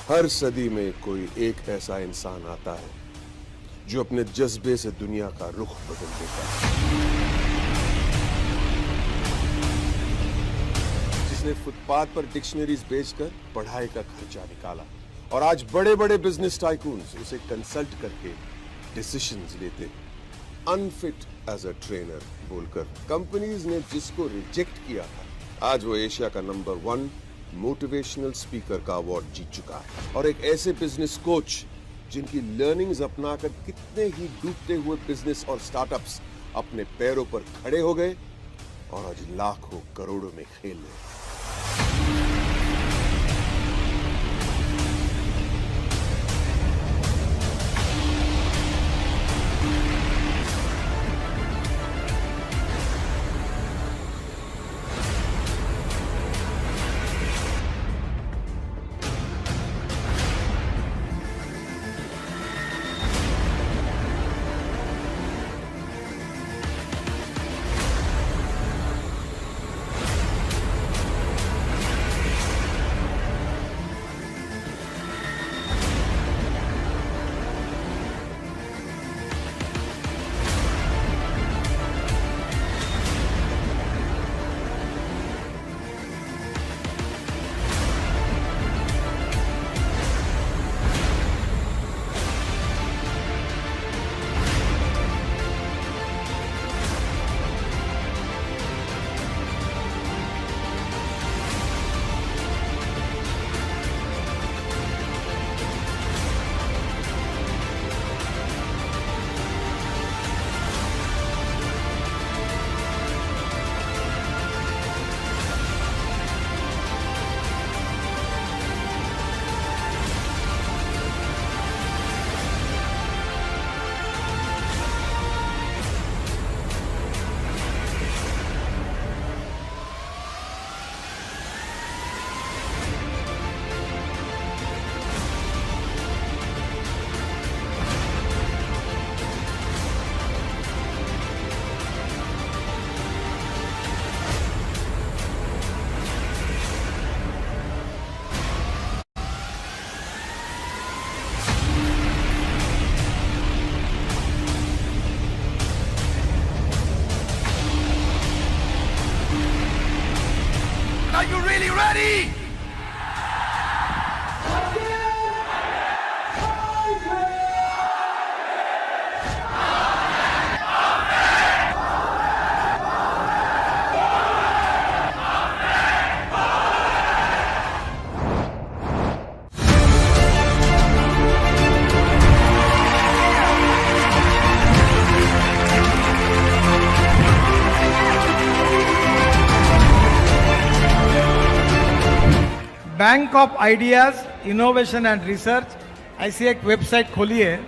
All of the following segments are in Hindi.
हर सदी में कोई एक ऐसा इंसान आता है जो अपने जज्बे से दुनिया का रुख बदल देता है, जिसने फुटपाथ पर डिक्शनरीज बेचकर पढ़ाई का खर्चा निकाला और आज बड़े बड़े बिजनेस टाइकून्स उसे कंसल्ट करके डिसीजंस लेते हैं। अनफिट एज अ ट्रेनर बोलकर कंपनीज ने जिसको रिजेक्ट किया था, आज वो एशिया का नंबर 1 मोटिवेशनल स्पीकर का अवार्ड जीत चुका है। और एक ऐसे बिजनेस कोच जिनकी लर्निंग्स अपनाकर कितने ही डूबते हुए बिजनेस और स्टार्टअप्स अपने पैरों पर खड़े हो गए और आज लाखों करोड़ों में खेल रहे हैं। Are you really ready? Bank of ideas innovation and research ऐसी एक वेबसाइट खोली है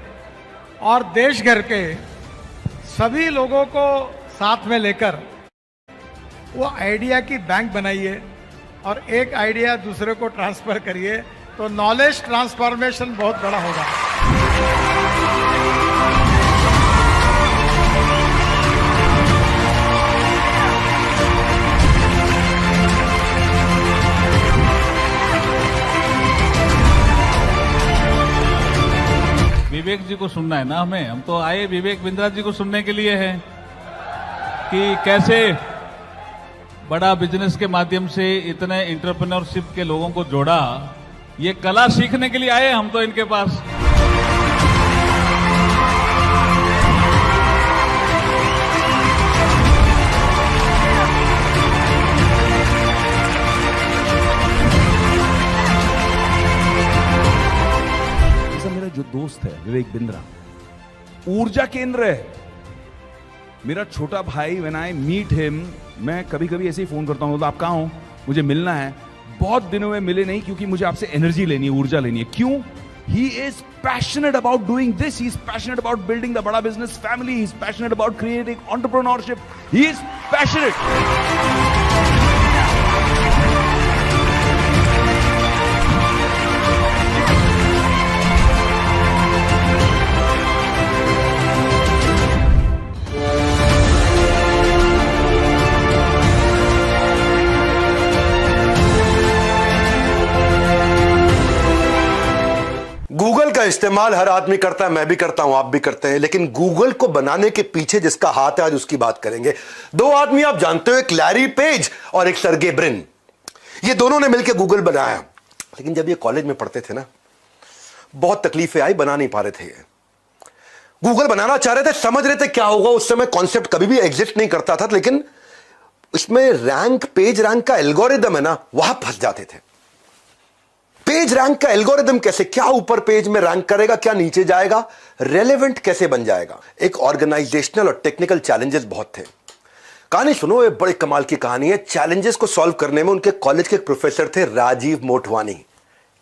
और देश भर के सभी लोगों को साथ में लेकर वो आइडिया की बैंक बनाइए और एक आइडिया दूसरे को ट्रांसफर करिए तो नॉलेज ट्रांसफॉर्मेशन बहुत बड़ा होगा। विवेक जी को सुनना है ना हमें। हम तो आए विवेक बिंद्रा जी को सुनने के लिए हैं कि कैसे बड़ा बिजनेस के माध्यम से इतने एंटरप्रेन्योरशिप के लोगों को जोड़ा। ये कला सीखने के लिए आए हम तो इनके पास। जो दोस्त है विवेक बिंद्रा ऊर्जा केंद्र है। मेरा छोटा भाई, व्हेन आई मीट हिम, मैं कभी कभी ऐसे ही फोन करता हूं, तो आप कहां हो, मुझे मिलना है। बहुत दिनों में मिले नहीं क्योंकि मुझे आपसे एनर्जी लेनी है, ऊर्जा लेनी है। क्यों? He is passionate about doing this, he is passionate about building the बड़ा business family, he is passionate about creating entrepreneurship, he is passionate. इस्तेमाल हर आदमी करता है, मैं भी करता हूं, आप भी करते हैं, लेकिन गूगल को बनाने के पीछे जिसका हाथ है आज उसकी बात करेंगे। दो आदमी आप जानते हो, एक लैरी पेज और एक सर्गे ब्रिन। ये दोनों ने मिलकर गूगल बनाया, लेकिन जब ये कॉलेज में पढ़ते थे ना, बहुत तकलीफें आई, बना नहीं पा रहे थे। गूगल बनाना चाह रहे थे, समझ रहे थे क्या होगा। उस समय कॉन्सेप्ट कभी भी एग्जिस्ट नहीं करता था, लेकिन इसमें रैंक, पेज रैंक का एल्गोरिदम है ना, वहां फंस जाते थे। पेज रैंक का एल्गोरिदम कैसे, क्या ऊपर पेज में रैंक करेगा, क्या नीचे जाएगा, रेलेवेंट कैसे बन जाएगा। एक ऑर्गेनाइजेशनल और टेक्निकल चैलेंजेस बहुत थे। कहानी सुनो, ये बड़ी कमाल की कहानी है। चैलेंजेस को सॉल्व करने में उनके कॉलेज के एक प्रोफेसर थे, राजीव मोटवानी।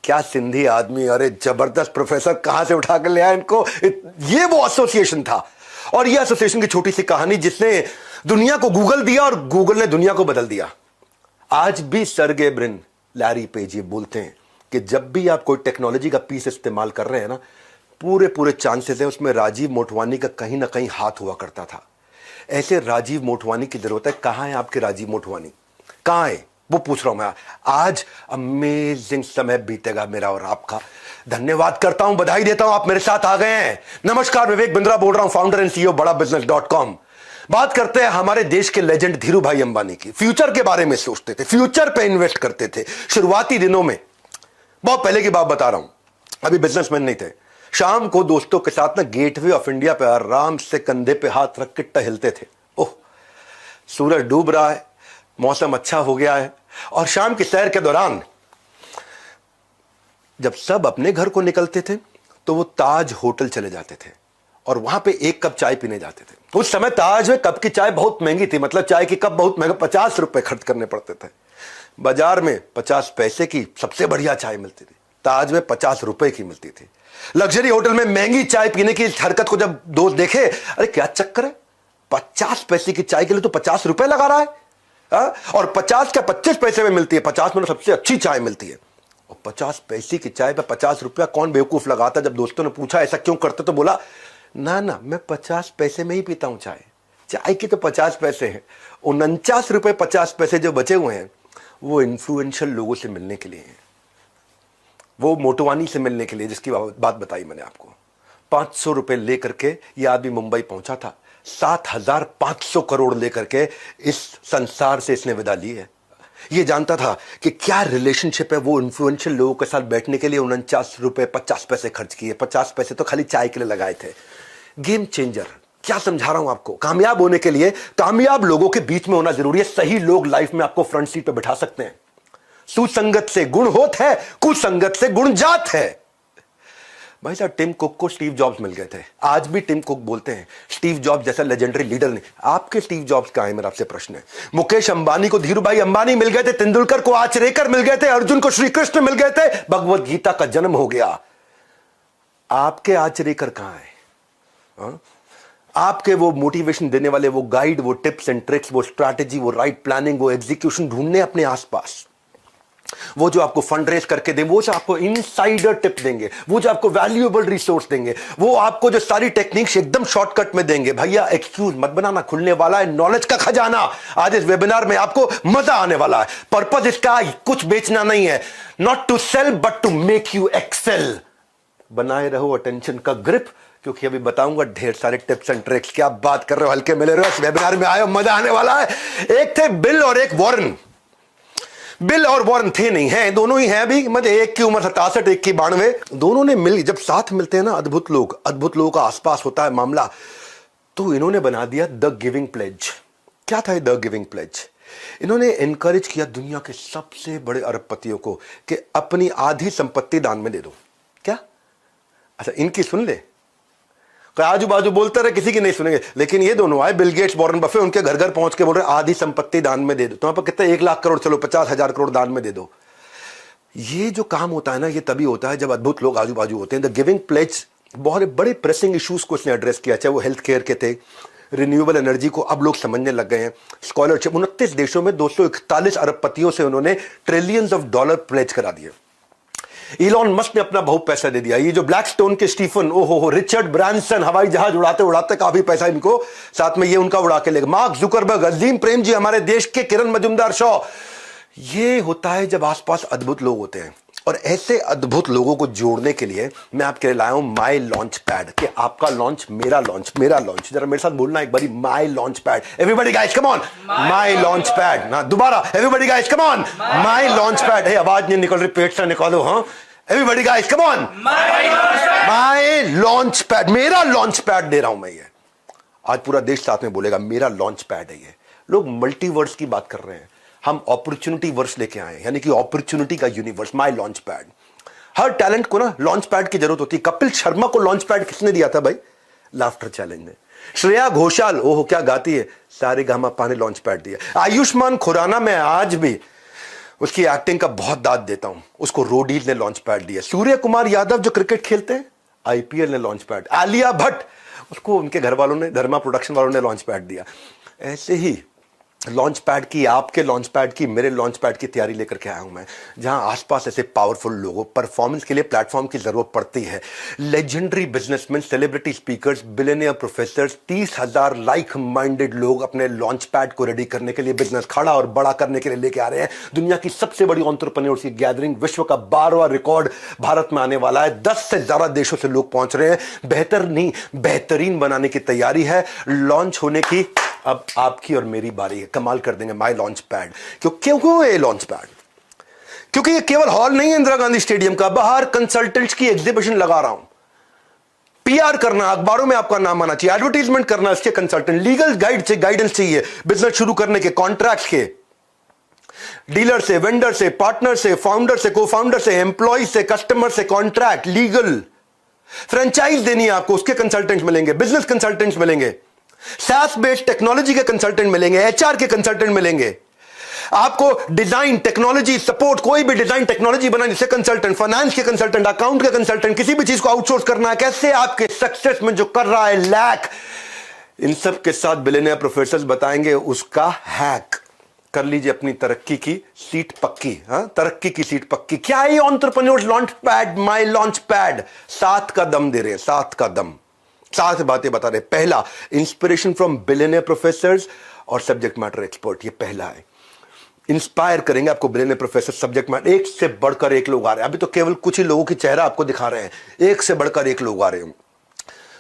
क्या सिंधी आदमी, अरे जबरदस्त प्रोफेसर, कहां से उठा कर ले आया इनको। ये वो एसोसिएशन था, और ये एसोसिएशन की छोटी सी कहानी जिसने दुनिया को गूगल दिया और गूगल ने दुनिया को बदल दिया। आज भी सर्गे ब्रिन, लैरी पेज ये बोलते हैं कि जब भी आप कोई टेक्नोलॉजी का पीस इस्तेमाल कर रहे हैं ना, पूरे चांसेस है उसमें राजीव मोटवानी का कहीं ना कहीं हाथ हुआ करता था। ऐसे राजीव मोटवानी की जरूरत है। कहां है आपके राजीव मोटवानी, कहां है वो पूछ रहा हूं मैं। आज अमेजिंग समय बीतेगा मेरा और आपका। धन्यवाद करता हूं, बधाई देता हूं, आप मेरे साथ आ गए हैं। नमस्कार, विवेक बिंद्रा बोल रहा हूं, फाउंडर एंड सीईओ बड़ाबिजनेस.com। बात करते हैं हमारे देश के लेजेंड धीरू भाई अंबानी की। फ्यूचर के बारे में सोचते थे, फ्यूचर पे इन्वेस्ट करते थे शुरुआती दिनों में। बहुत पहले की बात बता रहा हूं, अभी बिजनेसमैन नहीं थे। शाम को दोस्तों के साथ ना गेटवे ऑफ इंडिया पे आराम से कंधे पे हाथ रख के टहलते थे। ओह, सूरज डूब रहा है, मौसम अच्छा हो गया है, और शाम की सैर के दौरान जब सब अपने घर को निकलते थे तो वो ताज होटल चले जाते थे और वहां पे एक कप चाय पीने जाते थे। उस समय ताज में कप की चाय बहुत महंगी थी, मतलब चाय की कप बहुत महंगा, 50 रुपए खर्च करने पड़ते थे। बाजार में 50 पैसे की सबसे बढ़िया चाय मिलती थी, ताज में 50 रुपए की मिलती थी। लग्जरी होटल में महंगी चाय पीने की हरकत को जब दोस्त देखे, अरे क्या चक्कर है, 50 पैसे की चाय के लिए तो 50 रुपए लगा रहा है। और 50 क्या 25 पैसे में मिलती है, 50 में सबसे अच्छी चाय मिलती है। और 50 पैसे की चाय पे 50 रुपया कौन बेवकूफ लगाता। जब दोस्तों ने पूछा ऐसा क्यों करते, तो बोला ना ना, मैं 50 पैसे में ही पीता हूं चाय, चाय की तो 50 पैसे हैं। 49 रुपए 50 पैसे जो बचे हुए हैं वो इन्फ्लुएंशियल लोगों से मिलने के लिए हैं, वो मोटवानी से मिलने के लिए, जिसकी बात बताई मैंने आपको। 500 रुपए लेकर के ये आदमी मुंबई पहुंचा था। 7,500 करोड़ लेकर के इस संसार से इसने विदा ली है। ये जानता था कि क्या रिलेशनशिप है, वो इन्फ्लुएंशियल लोगों के साथ बैठने के लिए 49 रुपए 50 पैसे खर्च किए। 50 पैसे तो खाली चाय के लिए लगाए थे। गेम चेंजर, क्या समझा रहा हूं आपको। कामयाब होने के लिए कामयाब लोगों के बीच में होना जरूरी है। सही लोग लाइफ में आपको फ्रंट सीट पे बिठा सकते हैं। सुसंगत से गुण होत है, कुसंगत से गुण जात है। भाई साहब, टिम कुक को स्टीव जॉब्स मिल गए थे। आज भी टिम कुक बोलते हैं स्टीव जॉब्स जैसा लेजेंडरी लीडर नहीं। आपके स्टीव जॉब्स कहां है, मेरा आपसे प्रश्न है। मुकेश अंबानी को धीरू भाई अंबानी मिल गए थे, तेंदुलकर को आचरेकर मिल गए थे, अर्जुन को श्री कृष्ण मिल गए थे, भगवत गीता का जन्म हो गया। आपके आचरेकर कहां है? आपके वो मोटिवेशन देने वाले, वो गाइड, वो टिप्स एंड ट्रिक्स, वो स्ट्रैटेजी, वो राइट प्लानिंग, वो एग्जीक्यूशन ढूंढने अपने आसपास। वो जो आपको फंड रेज करके दें, वो जो आपको इनसाइडर टिप देंगे, वो जो आपको वैल्यूएबल रिसोर्स देंगे, वो आपको जो सारी टेक्निक्स एकदम शॉर्टकट में देंगे। भैया एक्सक्यूज मत बनाना, खुलने वाला है नॉलेज का खजाना। आज इस वेबिनार में आपको मजा आने वाला है। पर्पस इसका कुछ बेचना नहीं है, not to sell but to make you excel. बनाए रहो अटेंशन का ग्रिप, क्योंकि अभी बताऊंगा ढेर सारे टिप्स एंड ट्रिक्स। क्या बात कर रहे हो, हल्के मिले रहो, इस वेबिनार में आए, मजा आने वाला है। एक थे बिल और एक वॉरेन। बिल और वॉरेन थे नहीं, हैं, दोनों ही हैं अभी, मतलब एक की उम्र 67, एक की 92। दोनों ने मिल, जब साथ मिलते हैं ना, अद्भुत लोगों का आसपास होता है मामला। तो इन्होंने बना दिया द गिविंग प्लेज। क्या था द गिविंग प्लेज? इन्होंने एनकरेज किया दुनिया के सबसे बड़े अरबपतियों को कि अपनी आधी संपत्ति दान में दे दो। क्या? अच्छा, इनकी सुन ले, आजू बाजू बोलते रहे, किसी की नहीं सुनेंगे। लेकिन ये दोनों आए, बिल गेट्स, वॉरेन बफे, उनके घर घर पहुंच के बोल रहे आधी संपत्ति दान में दे दो। तो पर कितने, 1 लाख करोड़, चलो 50,000 करोड़ दान में दे दो। ये जो काम होता है ना, ये तभी होता है जब अद्भुत लोग आजू बाजू होते हैं। द गिविंग प्लेज बहुत बड़े प्रेसिंग इश्यूज को इसने एड्रेस किया, चाहे वो हेल्थ केयर के थे, रिन्यूएबल एनर्जी को अब लोग समझने लग गए हैं, स्कॉलरशिप। 29 देशों में 241 अरबपतियों से उन्होंने ट्रिलियंस ऑफ डॉलर प्लेज करा दिए। इलॉन मस्क ने अपना बहुत पैसा दे दिया। ये जो ब्लैकस्टोन के स्टीफन, ओहो, रिचर्ड ब्रांसन, हवाई जहाज उड़ाते उड़ाते काफी पैसा इनको साथ में ये उनका उड़ा के लेगा। मार्क जुकरबर्ग, अजीम प्रेम जी, हमारे देश के किरण मजुमदार शॉ। ये होता है जब आसपास अद्भुत लोग होते हैं। और ऐसे अद्भुत लोगों को जोड़ने के लिए मैं आपके लिए लाया हूं माई लॉन्च पैड, कि आपका लॉन्च मेरा लॉन्च, मेरा लॉन्च। जरा मेरे साथ बोलना एक बारी, my launch pad. Everybody guys come on, my launch pad. ना दोबारा, everybody guys come on, my launch pad. है आवाज नहीं निकल रही, पेट से निकालो। हाँ, everybody guys come on, my launch pad, मेरा लॉन्च पैड दे रहा हूं मैं। ये आज पूरा देश साथ में बोलेगा मेरा लॉन्च पैड है ये। लोग मल्टीवर्स की बात कर रहे हैं, हम अपॉर्चुनिटी वर्स लेके आए, यानी कि अपॉर्चुनिटी का universe, my launch pad. Her talent को ना लॉन्च पैड की जरूरत होती है। कपिल शर्मा को लॉन्च पैड किसने दिया था भाई? लाफ्टर चैलेंज ने। श्रेया घोषाल, ओह क्या गाती है, सारेगामापा ने लॉन्च पैड दिया। आयुष्मान खुराना, मैं आज भी उसकी एक्टिंग का बहुत दाद देता हूं, उसको रोडीज ने लॉन्च पैड दिया। सूर्य कुमार यादव जो क्रिकेट खेलते हैं, आईपीएल ने लॉन्च पैड। आलिया भट्ट, उसको उनके घर वालों ने, धर्मा प्रोडक्शन वालों ने लॉन्च पैड दिया। ऐसे ही लॉन्च पैड की, आपके लॉन्च पैड की, मेरे लॉन्च पैड की तैयारी लेकर के आया हूं मैं, जहां आसपास ऐसे पावरफुल लोगों, परफॉर्मेंस के लिए प्लेटफॉर्म की जरूरत पड़ती है। Legendary businessman, celebrity speakers, billionaire professors, 30,000 like minded लोग अपने लॉन्च पैड को रेडी करने के लिए, बिजनेस खड़ा और बड़ा करने के लिए लेके आ रहे हैं। दुनिया की सबसे बड़ी एंटरप्रेन्योर्स की गैदरिंग, विश्व का 12वां रिकॉर्ड भारत में आने वाला है। 10 से ज्यादा देशों से लोग पहुंच रहे हैं। बेहतर नहीं, बेहतरीन बनाने की तैयारी है। लॉन्च होने की अब आपकी और मेरी बारी है। कमाल कर देंगे माई लॉन्च पैड। क्यों ये लॉन्च पैड? क्योंकि ये केवल हॉल नहीं है इंदिरा गांधी स्टेडियम का, बाहर कंसल्टेंट्स की एग्जीबिशन लगा रहा हूं। पीआर करना, अखबारों में आपका नाम आना चाहिए, एडवर्टीजमेंट करना, इसके कंसल्टेंट, लीगल गाइडेंस चाहिए, बिजनेस शुरू करने के, कॉन्ट्रैक्ट के, डीलर से, वेंडर से, पार्टनर से, फाउंडर से, को फाउंडर से, एम्प्लॉय से, कस्टमर से, कॉन्ट्रैक्ट, लीगल, फ्रेंचाइज देनी है आपको, उसके कंसल्टेंट्स मिलेंगे, बिजनेस कंसल्टेंट्स मिलेंगे, SaaS बेस्ड टेक्नोलॉजी के कंसल्टेंट मिलेंगे, एचआर के कंसल्टेंट मिलेंगे, आपको डिजाइन, टेक्नोलॉजी सपोर्ट, कोई भी डिजाइन टेक्नोलॉजी बनाने से कंसल्टेंट, फाइनेंस के कंसल्टेंट, अकाउंट के कंसल्टेंट, किसी भी चीज को आउटसोर्स करना है, कैसे आपके सक्सेस में जो कर रहा है लैक, इन सब के साथ बिलियनियर प्रोफेसर्स बताएंगे उसका हैक। कर लीजिए अपनी तरक्की की सीट पक्की। हाँ, तरक्की की सीट पक्की। क्या है एंटरप्रेन्योर्स लॉन्च पैड, माई लॉन्च पैड? 7 का दम दे रहे हैं, 7 का दम, 7 बातें बता रहे। पहला, इंस्पिरेशन फ्रॉम बिलियनियर प्रोफेसर्स और सब्जेक्ट मैटर एक्सपर्ट, ये पहला है। इंस्पायर करेंगे आपको बिलियनियर प्रोफेसर, सब्जेक्ट मैटर, एक से बढ़कर एक लोग आ रहे हैं। अभी तो केवल कुछ ही लोगों की चेहरा आपको दिखा रहे हैं, एक से बढ़कर एक लोग आ रहे हैं।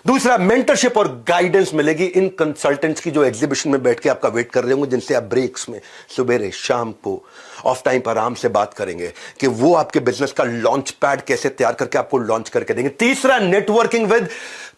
दूसरा, मेंटरशिप और गाइडेंस मिलेगी इन कंसल्टेंट्स की जो एग्जीबिशन में बैठ के आपका वेट कर रहे होंगे, जिनसे आप ब्रेक्स में, सुबह शाम को, ऑफ टाइम पर आराम से बात करेंगे कि वो आपके बिजनेस का लॉन्च पैड कैसे तैयार करके आपको लॉन्च करके देंगे। तीसरा, networking with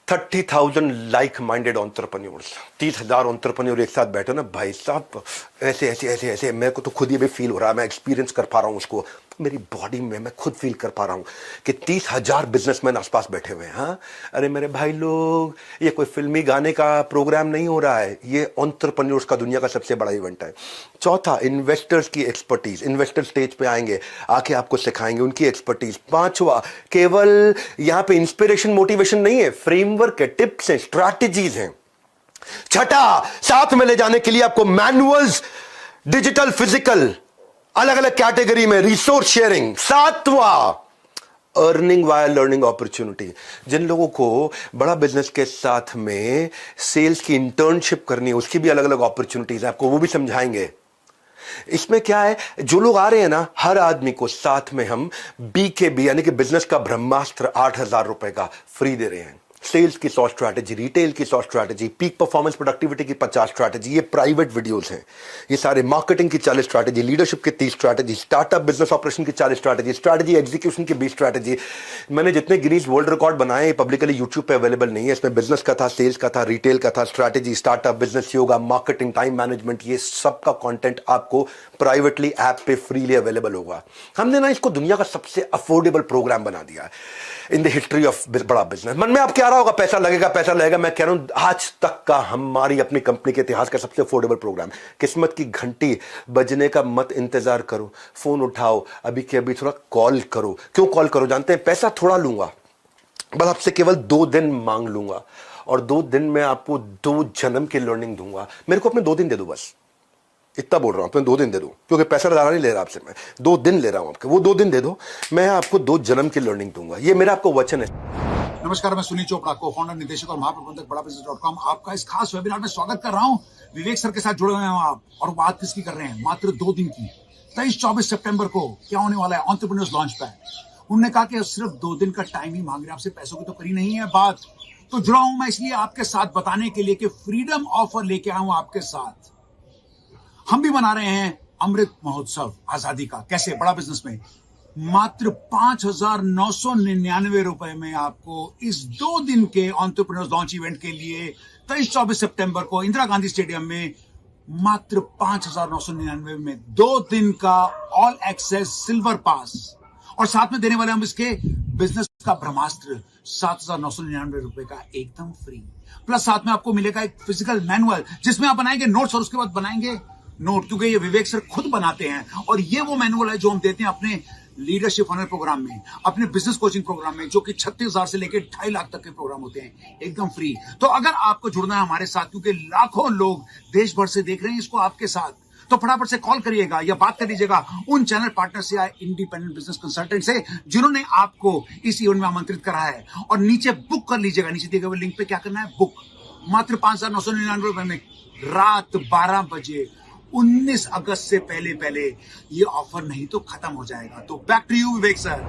30,000 like minded entrepreneurs. 30,000 entrepreneur एक साथ बैठे ना भाई साहब, ऐसे ऐसे ऐसे ऐसे, मेरे को तो खुद ही भी फील हो रहा है, मैं एक्सपीरियंस कर पा रहा हूं उसको, मेरी बॉडी में मैं खुद फील कर पा रहा हूं कि 30,000 बिजनेसमैन आसपास बैठे हुए हैं। हाँ, अरे मेरे भाई लोग, ये कोई फिल्मी गाने का प्रोग्राम नहीं हो रहा है, ये एंटरप्रेन्योर्स का दुनिया का सबसे बड़ा इवेंट है। चौथा, इन्वेस्टर्स की एक्सपर्टीज, इन्वेस्टर स्टेज पे आएंगे, आके आपको सिखाएंगे उनकी एक्सपर्टीज। पांचवा, केवल यहां पे इंस्पिरेशन मोटिवेशन नहीं है, फ्रेमवर्क है, टिप्स हैं, स्ट्रैटेजीज हैं। छठा, साथ में ले जाने के लिए आपको मैनुअल्स, डिजिटल, फिजिकल, अलग अलग कैटेगरी में रिसोर्स शेयरिंग। सातवां, अर्निंग वाया लर्निंग अपॉर्चुनिटी। जिन लोगों को बड़ा बिजनेस के साथ में सेल्स की इंटर्नशिप करनी है, उसकी भी अलग अलग अपॉर्चुनिटीज है, आपको वो भी समझाएंगे। इसमें क्या है, जो लोग आ रहे हैं ना, हर आदमी को साथ में हम BKB यानी कि बिजनेस का ब्रह्मास्त्र 8,000 रुपए का फ्री दे रहे हैं। सेल्स की 100 स्ट्रैटेजी, रिटेल की 100 स्ट्रैटेजी, पीक परफॉर्मेंस प्रोडक्टिविटी की 50 स्ट्रैटेजी, ये प्राइवेट वीडियोस हैं। ये सारे मार्केटिंग की 40 स्ट्रैटेजी, लीडरशिप की 30 स्ट्रैटेजी, स्टार्टअप बिजनेस ऑपरेशन की 40 स्ट्रैटेजी, स्ट्रैटेजी एग्जीक्यूशन की 20 स्ट्रैटेजी। मैंने जितने गिनीज वर्ल्ड रिकॉर्ड बनाए पब्लिकली यूट्यूब पे अवेलेबल नहीं है। इसमें बिजनेस का था, सेल्स का था, रिटेल का था, strategy, startup, business yoga, marketing, time management, ये सब का कंटेंट आपको प्राइवेटली ऐप पे फ्रीली अवेलेबल होगा। हमने ना इसको दुनिया का सबसे अफोर्डेबल प्रोग्राम बना दिया है इन द हिस्ट्री ऑफ बड़ा बिजनेस। मन में आप क्या रहा होगा, पैसा लगेगा पैसा लगेगा, मैं कह रहा हूं आज तक का हमारी अपनी कंपनी के इतिहास का सबसे अफोर्डेबल प्रोग्राम। किस्मत की घंटी बजने का मत इंतजार करो, फोन उठाओ, अभी के अभी थोड़ा कॉल करो। क्यों कॉल करो जानते हैं? पैसा थोड़ा लूंगा, बस आपसे केवल 2 दिन मांग लूंगा, और 2 दिन में आपको 2 जन्म की लर्निंग दूंगा। मेरे को अपने 2 दिन दे दो, बस इतना बोल रहा हूं, अपने 2 दिन दे दो, क्योंकि पैसा ज्यादा नहीं ले रहा आपसे, मैं 2 दिन ले रहा हूं आपके। वो 2 दिन दे दो, मैं आपको 2 जन्म की लर्निंग दूंगा। ये मेरा आपको वचन है। नमस्कार, मैं सुनील चोपड़ा, को-फाउंडर, निदेशक और महाप्रबंधक बड़ाबिजनेस.com। आपका इस खास वेबिनार में स्वागत कर रहा हूं। विवेक सर के साथ जुड़े हुए हैं आप, और बात किसकी कर रहे हैं? मात्र 2 दिन की। 23-24 सितंबर को क्या होने वाला है एंटरप्रेन्योर्स लॉन्च पैड। उन्होंने कहा कि सिर्फ 2 दिन का टाइम ही मांग रहे हैं आपसे, पैसों की तो करी नहीं है बात। तो जुड़ा हूं मैं इसलिए आपके साथ बताने के लिए कि फ्रीडम ऑफर लेके आया हूं आपके साथ। हम भी मना रहे हैं अमृत महोत्सव आजादी का। कैसे? बड़ा बिजनेस में मात्र 5,999 रुपए में आपको इस 2 दिन के एंटरप्रेन्योर्स लॉन्च इवेंट के लिए 23-24 सितंबर को इंदिरा गांधी स्टेडियम में मात्र 5,999 में 2 दिन का ऑल एक्सेस सिल्वर पास, और साथ में देने वाले हम इसके बिजनेस का ब्रह्मास्त्र 7,999 रुपए का एकदम फ्री। प्लस साथ में आपको मिलेगा एक फिजिकल मैनुअल जिसमें आप बनाएंगे नोट्स और उसके बाद बनाएंगे नोट, क्योंकि ये विवेक सर खुद बनाते हैं। और ये वो मैनुअल है जो हम देते हैं अपने लीडरशिप फनल प्रोग्राम में, अपने बिजनेस कोचिंग प्रोग्राम में, जो कि 36,000 से लेकर 2.5 लाख तक के प्रोग्राम होते हैं एकदम फ्री। तो अगर आपको जुड़ना है हमारे साथ, क्योंकि लाखों लोग देश भर से देख रहे हैं इसको आपके साथ, तो फटाफट से कॉल करिएगा या बात कर लीजिएगा उन चैनल पार्टनर से या इंडिपेंडेंट बिजनेस कंसल्टेंट से जिन्होंने आपको इस इवेंट में आमंत्रित करा है, और नीचे बुक कर लीजिएगा। नीचे दिए गए लिंक पे क्या करना है, बुक। मात्र 5,999 रुपए में रात 12 बजे 19 अगस्त से पहले ये ऑफर नहीं तो खत्म हो जाएगा। तो back to you Vivek sir.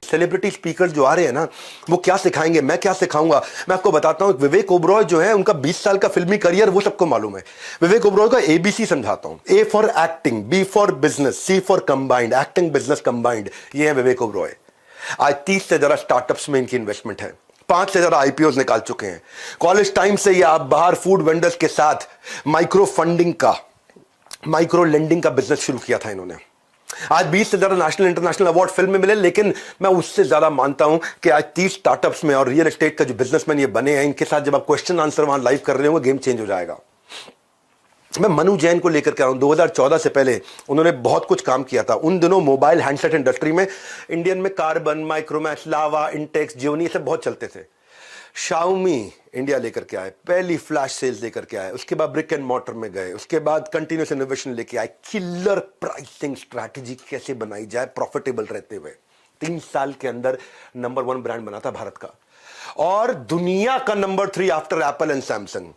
Celebrity speaker जो आ रहे हैं ना, वो क्या सिखाएंगे, मैं क्या सिखाऊंगा, मैं आपको बताता हूं। विवेक ओबरॉय जो है, उनका 20 साल का फिल्मी करियर वो सबको मालूम है। विवेक ओबरॉय का ABC समझाता हूं। A for acting, B for business, C for combined, acting business combined. ये है विवेक ओबरॉय। आज 30 से ज्यादा स्टार्टअप्स में इनकी इन्वेस्टमेंट है, 5 से ज्यादा IPOs निकाल चुके हैं। कॉलेज टाइम से ये आप बाहर फूड वेंडर्स के साथ माइक्रो फंडिंग का, माइक्रो लेंडिंग का बिजनेस शुरू किया था इन्होंने। आज 20 से ज्यादा नेशनल इंटरनेशनल अवार्ड फिल्म में मिले, लेकिन मैं उससे ज्यादा मानता हूं कि आज 30 स्टार्टअप्स में और रियल एस्टेट का जो बिजनेसमैन ये बने हैं, इनके साथ जब आप क्वेश्चन आंसर वहां लाइव कर रहे होंगे, गेम चेंज हो जाएगा। मैं मनु जैन को लेकर के आ रहा हूं। 2014 से पहले उन्होंने बहुत कुछ काम किया था। उन दिनों मोबाइल हैंडसेट इंडस्ट्री में इंडियन में कार्बन, माइक्रोमैक्स, लावा, इंटेक्स, जियोनी, ये सब बहुत चलते थे। शाओमी इंडिया लेकर के आए, पहली फ्लैश सेल्स लेकर के आए, उसके बाद ब्रिक एंड मॉर्टर में गए, उसके बाद कंटिन्यूस इनोवेशन लेके आए, किलर प्राइसिंग स्ट्रैटेजी कैसे बनाई जाए प्रॉफिटेबल रहते हुए। 3 साल के अंदर नंबर 1 ब्रांड बना था भारत का, और दुनिया का number 3 after Apple and Samsung.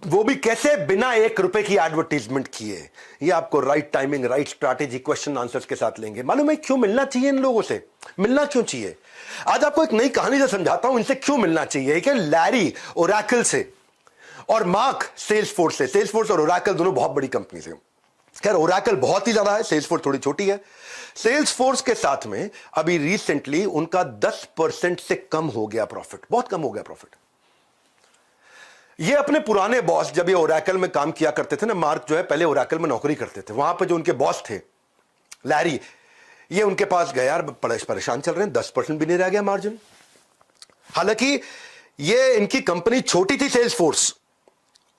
वो भी कैसे? बिना 1 रुपए की एडवर्टीजमेंट किए। ये आपको right timing, right strategy, question answers के साथ लेंगे। मालूम है क्यों मिलना चाहिए इन लोगों से? मिलना क्यों चाहिए? आज आपको एक नई कहानी से समझाता हूं इनसे क्यों मिलना चाहिए। कि लैरी ओरेकल से और मार्क सेल्सफोर्स से। सेल्सफोर्स और ओरेकल दोनों बहुत बड़ी कंपनी से। खैर, ओरेकल बहुत ही ज्यादा है, सेल्सफोर्स थोड़ी छोटी है। सेल्सफोर्स के साथ में अभी रिसेंटली उनका 10% से कम हो गया प्रॉफिट, बहुत कम हो गया प्रॉफिट। ये अपने पुराने बॉस, जब ये ओरेकल में काम किया करते थे ना, मार्क जो है पहले ओरेकल में नौकरी करते थे, वहां पे जो उनके बॉस थे लैरी, ये उनके पास गया, यार परेशान चल रहे हैं, 10% भी नहीं रह गया मार्जिन। हालांकि ये इनकी कंपनी छोटी थी सेल्सफोर्स,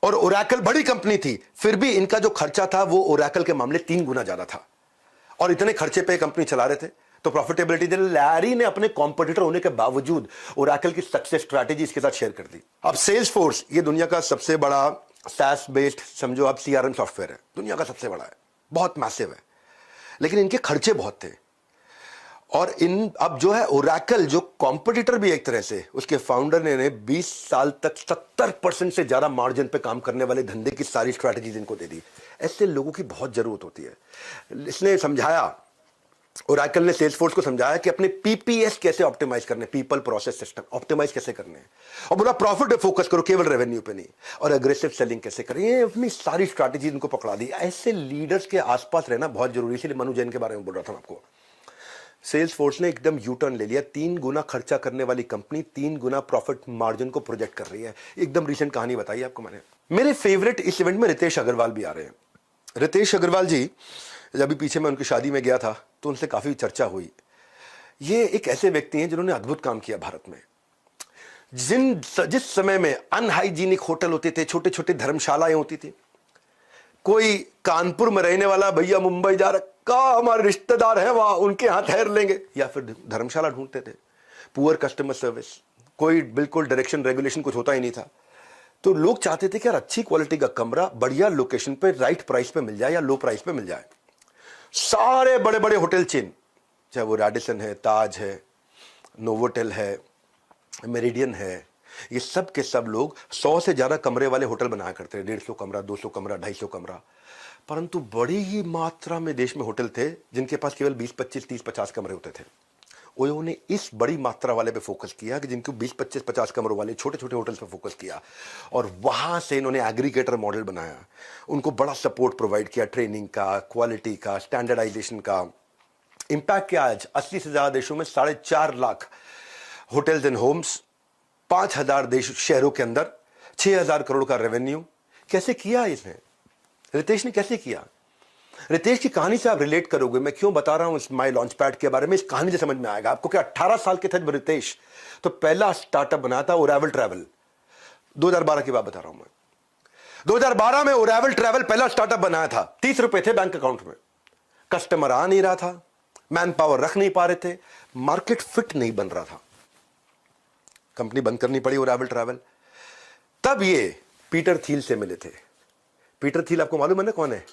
और ओरेकल बड़ी कंपनी थी, फिर भी इनका जो खर्चा था वो ओरेकल के मामले 3 गुना ज्यादा था, और इतने खर्चे पे कंपनी चला रहे थे। तो प्रॉफिटेबिलिटी दे, लैरी ने अपने कॉम्पिटिटर होने के बावजूद ओरेकल की सक्सेस स्ट्रैटेजी इसके साथ शेयर कर दी। अब सेल्सफोर्स ये दुनिया का सबसे बड़ा SaaS बेस्ड, समझो आप, CRM सॉफ्टवेयर है, दुनिया का सबसे बड़ा है, बहुत मैसिव है, लेकिन इनके खर्चे बहुत थे। और इन अब जो है ओरेकल, जो कॉम्पिटिटर भी एक तरह से, उसके फाउंडर ने 20 साल तक 70% से ज्यादा मार्जिन पे काम करने वाले धंधे की सारी स्ट्रैटेजीज इनको दे दी। ऐसे लोगों की बहुत जरूरत होती है। इसने समझाया, ओरेकल ने सेल्सफोर्स को समझाया कि अपने PPS कैसे ऑप्टिमाइज करने, पीपल प्रोसेस सिस्टम ऑप्टिमाइज कैसे करने हैं, और बोला प्रॉफिट पे फोकस करो, केवल रेवेन्यू पे नहीं, और एग्रेसिव सेलिंग कैसे करें। ये अपनी सारी स्ट्रैटेजी इनको पकड़ा दी। ऐसे लीडर्स के आसपास रहना बहुत जरूरी है। इसलिए मनु जैन के बारे में बोल रहा था आपको। सेल्सफोर्स ने एकदम यू टर्न ले लिया। 3 गुना खर्चा करने वाली कंपनी 3 गुना प्रॉफिट मार्जिन को प्रोजेक्ट कर रही है। एकदम रिसेंट कहानी बताई आपको मैंने। मेरे फेवरेट इस इवेंट में रितेश अग्रवाल भी आ रहे हैं। रितेश अग्रवाल जी, जब भी पीछे मैं उनकी शादी में गया था तो उनसे काफी चर्चा हुई। ये एक ऐसे व्यक्ति हैं जिन्होंने अद्भुत काम किया भारत में। जिस समय में अनहाइजीनिक होटल होते थे, छोटे छोटे धर्मशालाएं होती थी, कोई कानपुर में रहने वाला भैया मुंबई जा रखा, हमारे रिश्तेदार हैं वहां, उनके यहां ठहर लेंगे, या फिर धर्मशाला ढूंढते थे। पुअर कस्टमर सर्विस, कोई बिल्कुल डायरेक्शन रेगुलेशन कुछ होता ही नहीं था। तो लोग चाहते थे कि यार अच्छी क्वालिटी का कमरा बढ़िया लोकेशन पे राइट प्राइस पे मिल जाए या लो प्राइस पे मिल जाए। सारे बड़े बड़े होटल चेन, चाहे वो रैडिसन है, ताज है, नोवोटेल है, मेरिडियन है, ये सब के सब लोग 100 से ज्यादा कमरे वाले होटल बनाया करते हैं, 150 कमरा, 200 कमरा, 250 कमरा। परंतु बड़ी ही मात्रा में देश में होटल थे जिनके पास केवल 20, 25, 30, 50 कमरे होते थे। ओयो ने इस बड़ी मात्रा वाले पे फोकस किया कि जिनको 20, 25, 50 कमरों वाले छोटे छोटे होटल्स पे फोकस किया, और वहां से इन्होंने एग्रीगेटर मॉडल बनाया, उनको बड़ा सपोर्ट प्रोवाइड किया, ट्रेनिंग का, क्वालिटी का, स्टैंडर्डाइजेशन का। इंपैक्ट क्या, आज 80 से ज्यादा देशों में 4.5 लाख होटल्स एंड होम्स, 5,000 देश शहरों के अंदर, 6,000 करोड़ का रेवेन्यू। कैसे किया इसने? रितेश ने कैसे किया? रितेश की कहानी से आप रिलेट करोगे। मैं क्यों बता रहा हूं इस माई लॉन्च पैड के बारे में, इस कहानी से समझ में आएगा आपको कि 18 साल के थे जब रितेश तो पहला स्टार्टअप बनाया था ओरेवल ट्रैवल। 2012 की बात बता रहा हूं मैं। 2012 में ओरेवल ट्रैवल पहला स्टार्टअप बनाया था। 30 रुपए थे बैंक अकाउंट में, कस्टमर आ नहीं रहा था, मैन पावर रख नहीं पा रहे थे, मार्केट फिट नहीं बन रहा था, कंपनी बंद करनी पड़ी ओरेवल ट्रैवल। तब ये पीटर थिल से मिले थे। पीटर थिल आपको मालूम है ना कौन है?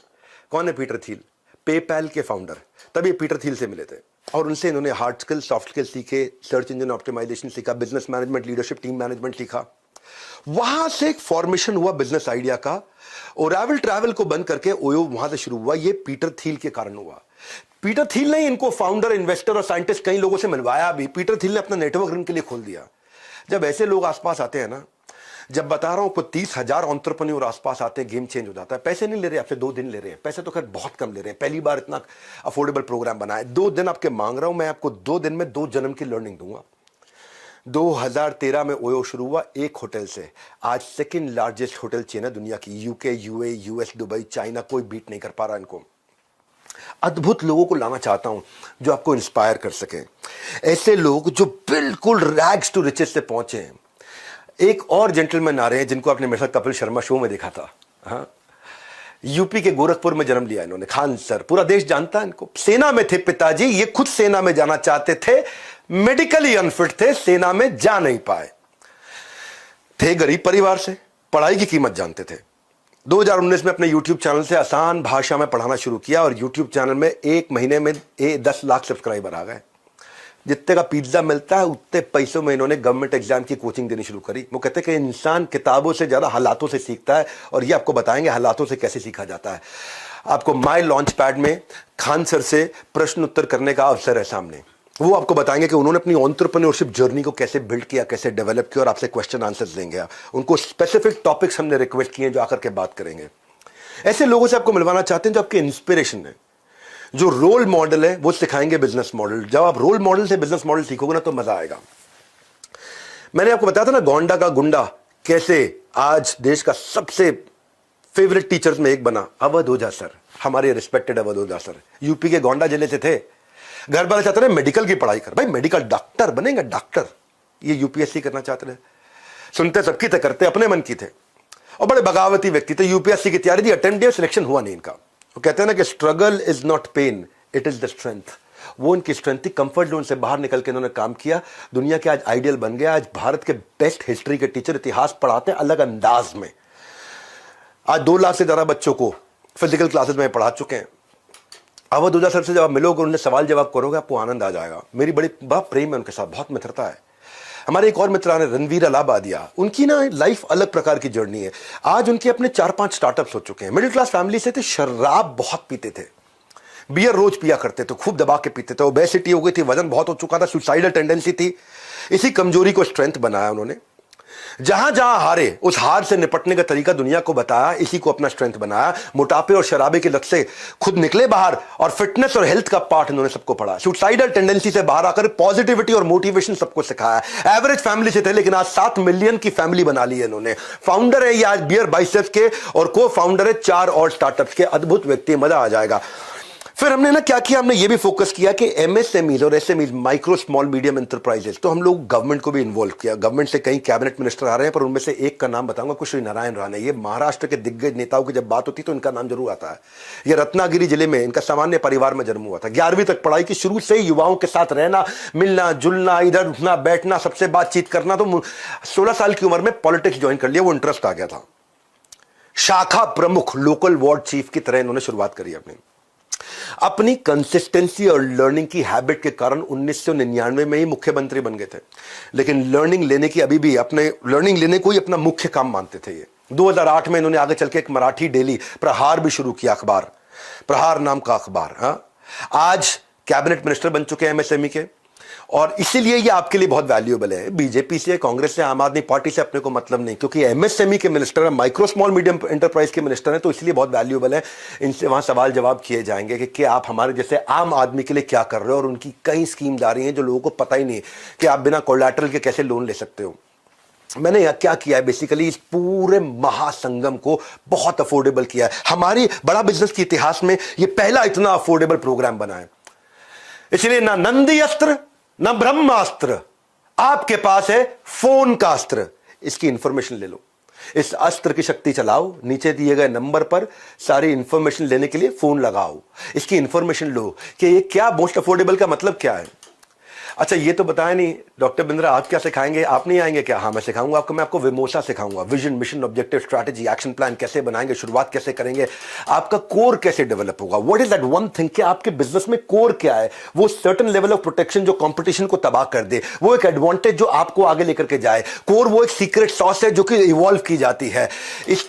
कौन है पीटर थिल? पेपैल के फाउंडर। तब ये पीटर थिल से मिले थे और उनसे इन्होंने हार्ड स्किल, सॉफ्ट स्किल सीखे, सर्च इंजन ऑप्टिमाइजेशन सीखा, business management, leadership, team management सीखा। वहां से एक फॉर्मेशन हुआ बिजनेस आइडिया का। ओरेवल ट्रैवल को बंद करके ओयो वहां से शुरू हुआ। ये पीटर थिल के कारण हुआ। पीटर थिल ने इनको फाउंडर, इन्वेस्टर और साइंटिस्ट कई लोगों से मिलवाया भी। पीटर थिल ने अपना नेटवर्क इनके लिए खोल दिया। जब ऐसे लोग आसपास आते हैं ना, जब बता रहा हूं को 30,000 एंटरप्रेन्योर आसपास आते हैं, गेम चेंज हो जाता है। पैसे नहीं ले रहे आपसे, 2 दिन ले रहे हैं। पैसे तो खैर बहुत कम ले रहे हैं, पहली बार इतना अफोर्डेबल प्रोग्राम बना है। 2 दिन आपके मांग रहा हूं मैं, आपको 2 दिन में 2 जन्म की लर्निंग दूंगा। 2013 में ओयो शुरू हुआ एक होटल से। आज सेकंड लार्जेस्ट होटल चेन है दुनिया की। UK, UA, US, Dubai, China, कोई बीट नहीं कर पा रहा इनको। अद्भुत लोगों को लाना चाहता हूं जो आपको इंस्पायर कर सके, ऐसे लोग जो बिल्कुल रैग्स टू रिचेस से पहुंचे हैं। एक और जेंटलमैन आ रहे हैं जिनको आपने मेरे साथ कपिल शर्मा शो में देखा था। हाँ, यूपी के गोरखपुर में जन्म लिया इन्होंने, खान सर। पूरा देश जानता है इनको। सेना में थे पिताजी, ये खुद सेना में जाना चाहते थे, मेडिकली अनफिट थे, सेना में जा नहीं पाए थे। गरीब परिवार से, पढ़ाई की कीमत जानते थे। 2019 में अपने YouTube चैनल से आसान भाषा में पढ़ाना शुरू किया और YouTube चैनल में 1 महीने में 10 लाख सब्सक्राइबर आ गए। जितने का पिज्जा मिलता है उतने पैसों में इन्होंने गवर्नमेंट एग्जाम की कोचिंग देनी शुरू करी। वो कहते हैं कि इंसान किताबों से ज्यादा हालातों से सीखता है, और ये आपको बताएंगे हालातों से कैसे सीखा जाता है। आपको माई लॉन्च पैड में खान सर से प्रश्न उत्तर करने का अवसर है सामने। वो आपको बताएंगे कि उन्होंने अपनी एंटरप्रेन्योरशिप जर्नी को कैसे बिल्ड किया, कैसे डेवलप किया, और आपसे क्वेश्चन आंसर्स देंगे। उनको स्पेसिफिक टॉपिक्स हमने रिक्वेस्ट किए जो आकर के बात करेंगे। ऐसे लोगों से आपको मिलवाना चाहते हैं जो आपके इंस्पिरेशन है, जो रोल मॉडल है। वो सिखाएंगे बिजनेस मॉडल। जब आप रोल मॉडल से बिजनेस मॉडल सीखोगे ना तो मजा आएगा। मैंने आपको बताया था ना गोंडा का गुंडा कैसे आज देश का सबसे फेवरेट टीचर्स में एक बना। अवध ओझा सर, हमारे रिस्पेक्टेड अवध ओझा सर, यूपी के गोंडा जिले से थे। घर वाले चाहते थे मेडिकल की पढ़ाई कर, भाई मेडिकल डॉक्टर बनेंगे, डॉक्टर। ये यूपीएससी करना चाहते थे। सुनते सबकी थे, करते अपने मन की थे, और बड़े बगावती व्यक्ति थे। यूपीएससी की तैयारी दी, अटेम्प्ट दिया, सिलेक्शन हुआ नहीं इनका। वो कहते हैं ना कि struggle is not pain, it is the strength. वो इनकी स्ट्रेंथ थी। कंफर्ट जोन से बाहर निकल के इन्होंने काम किया। दुनिया के आज आइडियल बन गया। आज भारत के बेस्ट हिस्ट्री के टीचर इतिहास पढ़ाते हैं अलग अंदाज में। आज 2 लाख से ज्यादा बच्चों को फिजिकल क्लासेस में पढ़ा चुके हैं। अवध ओझा सर से जब आप मिलोगे, उन्हें सवाल जवाब करोगे, आपको आनंद आ जाएगा। मेरी बड़ी प्रेम है उनके साथ, बहुत मित्रता है। हमारे एक और मित्र आने, रणवीर अलाहाबादिया, उनकी ना लाइफ अलग प्रकार की जर्नी है। आज उनके अपने 4-5 स्टार्टअप्स हो चुके हैं। मिडिल क्लास फैमिली से थे, शराब बहुत पीते थे, बियर रोज पिया करते थे, खूब दबा के पीते थे। ओबेसिटी हो गई थी, वजन बहुत हो चुका था, सुसाइडल टेंडेंसी थी। इसी कमजोरी को स्ट्रेंथ बनाया उन्होंने। जहां जहां हारे, उस हार से निपटने का तरीका दुनिया को बताया, इसी को अपना स्ट्रेंथ बनाया। मोटापे और शराबे की लत से खुद निकले बाहर, और फिटनेस और हेल्थ का पार्ट इन्होंने सबको पढ़ा। सुसाइडल टेंडेंसी से बाहर आकर पॉजिटिविटी और मोटिवेशन सबको सिखाया। एवरेज फैमिली से थे, लेकिन आज 7 मिलियन की फैमिली बना ली है इन्होंने। फाउंडर है ये आज बियर बाइसेप्स के, और को फाउंडर है 4 और स्टार्टअप्स के। अद्भुत व्यक्ति, मजा आ जाएगा। फिर हमने ना क्या किया, हमने ये भी फोकस किया कि एमएसएमईज और SMEs, micro small medium enterprises, तो हम लोग गवर्नमेंट को भी इन्वॉल्व किया। गवर्नमेंट से कई कैबिनेट मिनिस्टर आ रहे हैं, पर उनमें से एक का नाम बताऊंगा, कुश्री नारायण राणे। ये महाराष्ट्र के दिग्गज नेताओं की जब बात होती तो इनका नाम जरूर आता है। ये रत्नागिरी जिले में, इनका सामान्य परिवार में जन्म हुआ था। 11वीं तक पढ़ाई की, शुरू से युवाओं के साथ रहना, मिलना जुलना, इधर उठना बैठना, सबसे बातचीत करना। तो 16 साल की उम्र में पॉलिटिक्स ज्वाइन कर लिया, वो इंटरेस्ट आ गया था। शाखा प्रमुख, लोकल वार्ड चीफ की तरह इन्होंने शुरुआत करी अपनी। अपनी कंसिस्टेंसी और लर्निंग की हैबिट के कारण 1999 में ही मुख्यमंत्री बन गए थे, लेकिन लर्निंग लेने की अभी भी अपने लर्निंग लेने को ही अपना मुख्य काम मानते थे। ये 2008 में इन्होंने आगे चल के एक मराठी डेली प्रहार भी शुरू किया, अखबार प्रहार नाम का अखबार। आज कैबिनेट मिनिस्टर बन चुके हैं एमएसएमई के, और इसीलिए ये आपके लिए बहुत वैल्यूएबल है। बीजेपी से, कांग्रेस से, आम आदमी पार्टी से अपने को मतलब नहीं, क्योंकि एमएसएमई के मिनिस्टर है, माइक्रो स्मॉल मीडियम एंटरप्राइज के मिनिस्टर हैं, तो इसलिए बहुत वैल्यूएबल है। इनसे वहां सवाल जवाब किए जाएंगे कि आप हमारे जैसे आम आदमी के लिए क्या कर रहे हो, और उनकी कई स्कीम जा रही हैं जो लोगों को पता ही नहीं कि आप बिना कोलैटरल के कैसे लोन ले सकते हो। मैंने यह क्या किया है, बेसिकली इस पूरे महासंगम को बहुत अफोर्डेबल किया है। हमारी बड़ा बिजनेस के इतिहास में यह पहला इतना अफोर्डेबल प्रोग्राम बना है। इसलिए ना नंदी अस्त्र ना ब्रह्मास्त्र, आपके पास है फोन का अस्त्र। इसकी इंफॉर्मेशन ले लो, इस अस्त्र की शक्ति चलाओ, नीचे दिए गए नंबर पर सारी इंफॉर्मेशन लेने के लिए फोन लगाओ, इसकी इंफॉर्मेशन लो कि ये क्या मोस्ट अफोर्डेबल का मतलब क्या है। अच्छा, ये तो बताया नहीं डॉक्टर बिंद्रा, आप क्या सिखाएंगे? आप नहीं आएंगे क्या? हाँ, मैं सिखाऊंगा आपको। मैं आपको विमोसा सिखाऊंगा, vision, mission, objective, strategy, action plan कैसे बनाएंगे, शुरुआत कैसे करेंगे, आपका कोर कैसे डेवलप होगा। What is that one thing कि आपके बिजनेस में कोर क्या है? वो सर्टेन लेवल ऑफ प्रोटेक्शन जो कंपटीशन को तबाह कर दे, वो एक एडवांटेज जो आपको आगे लेकर के जाए। कोर वो एक सीक्रेट सॉस है जो कि इवॉल्व की जाती है।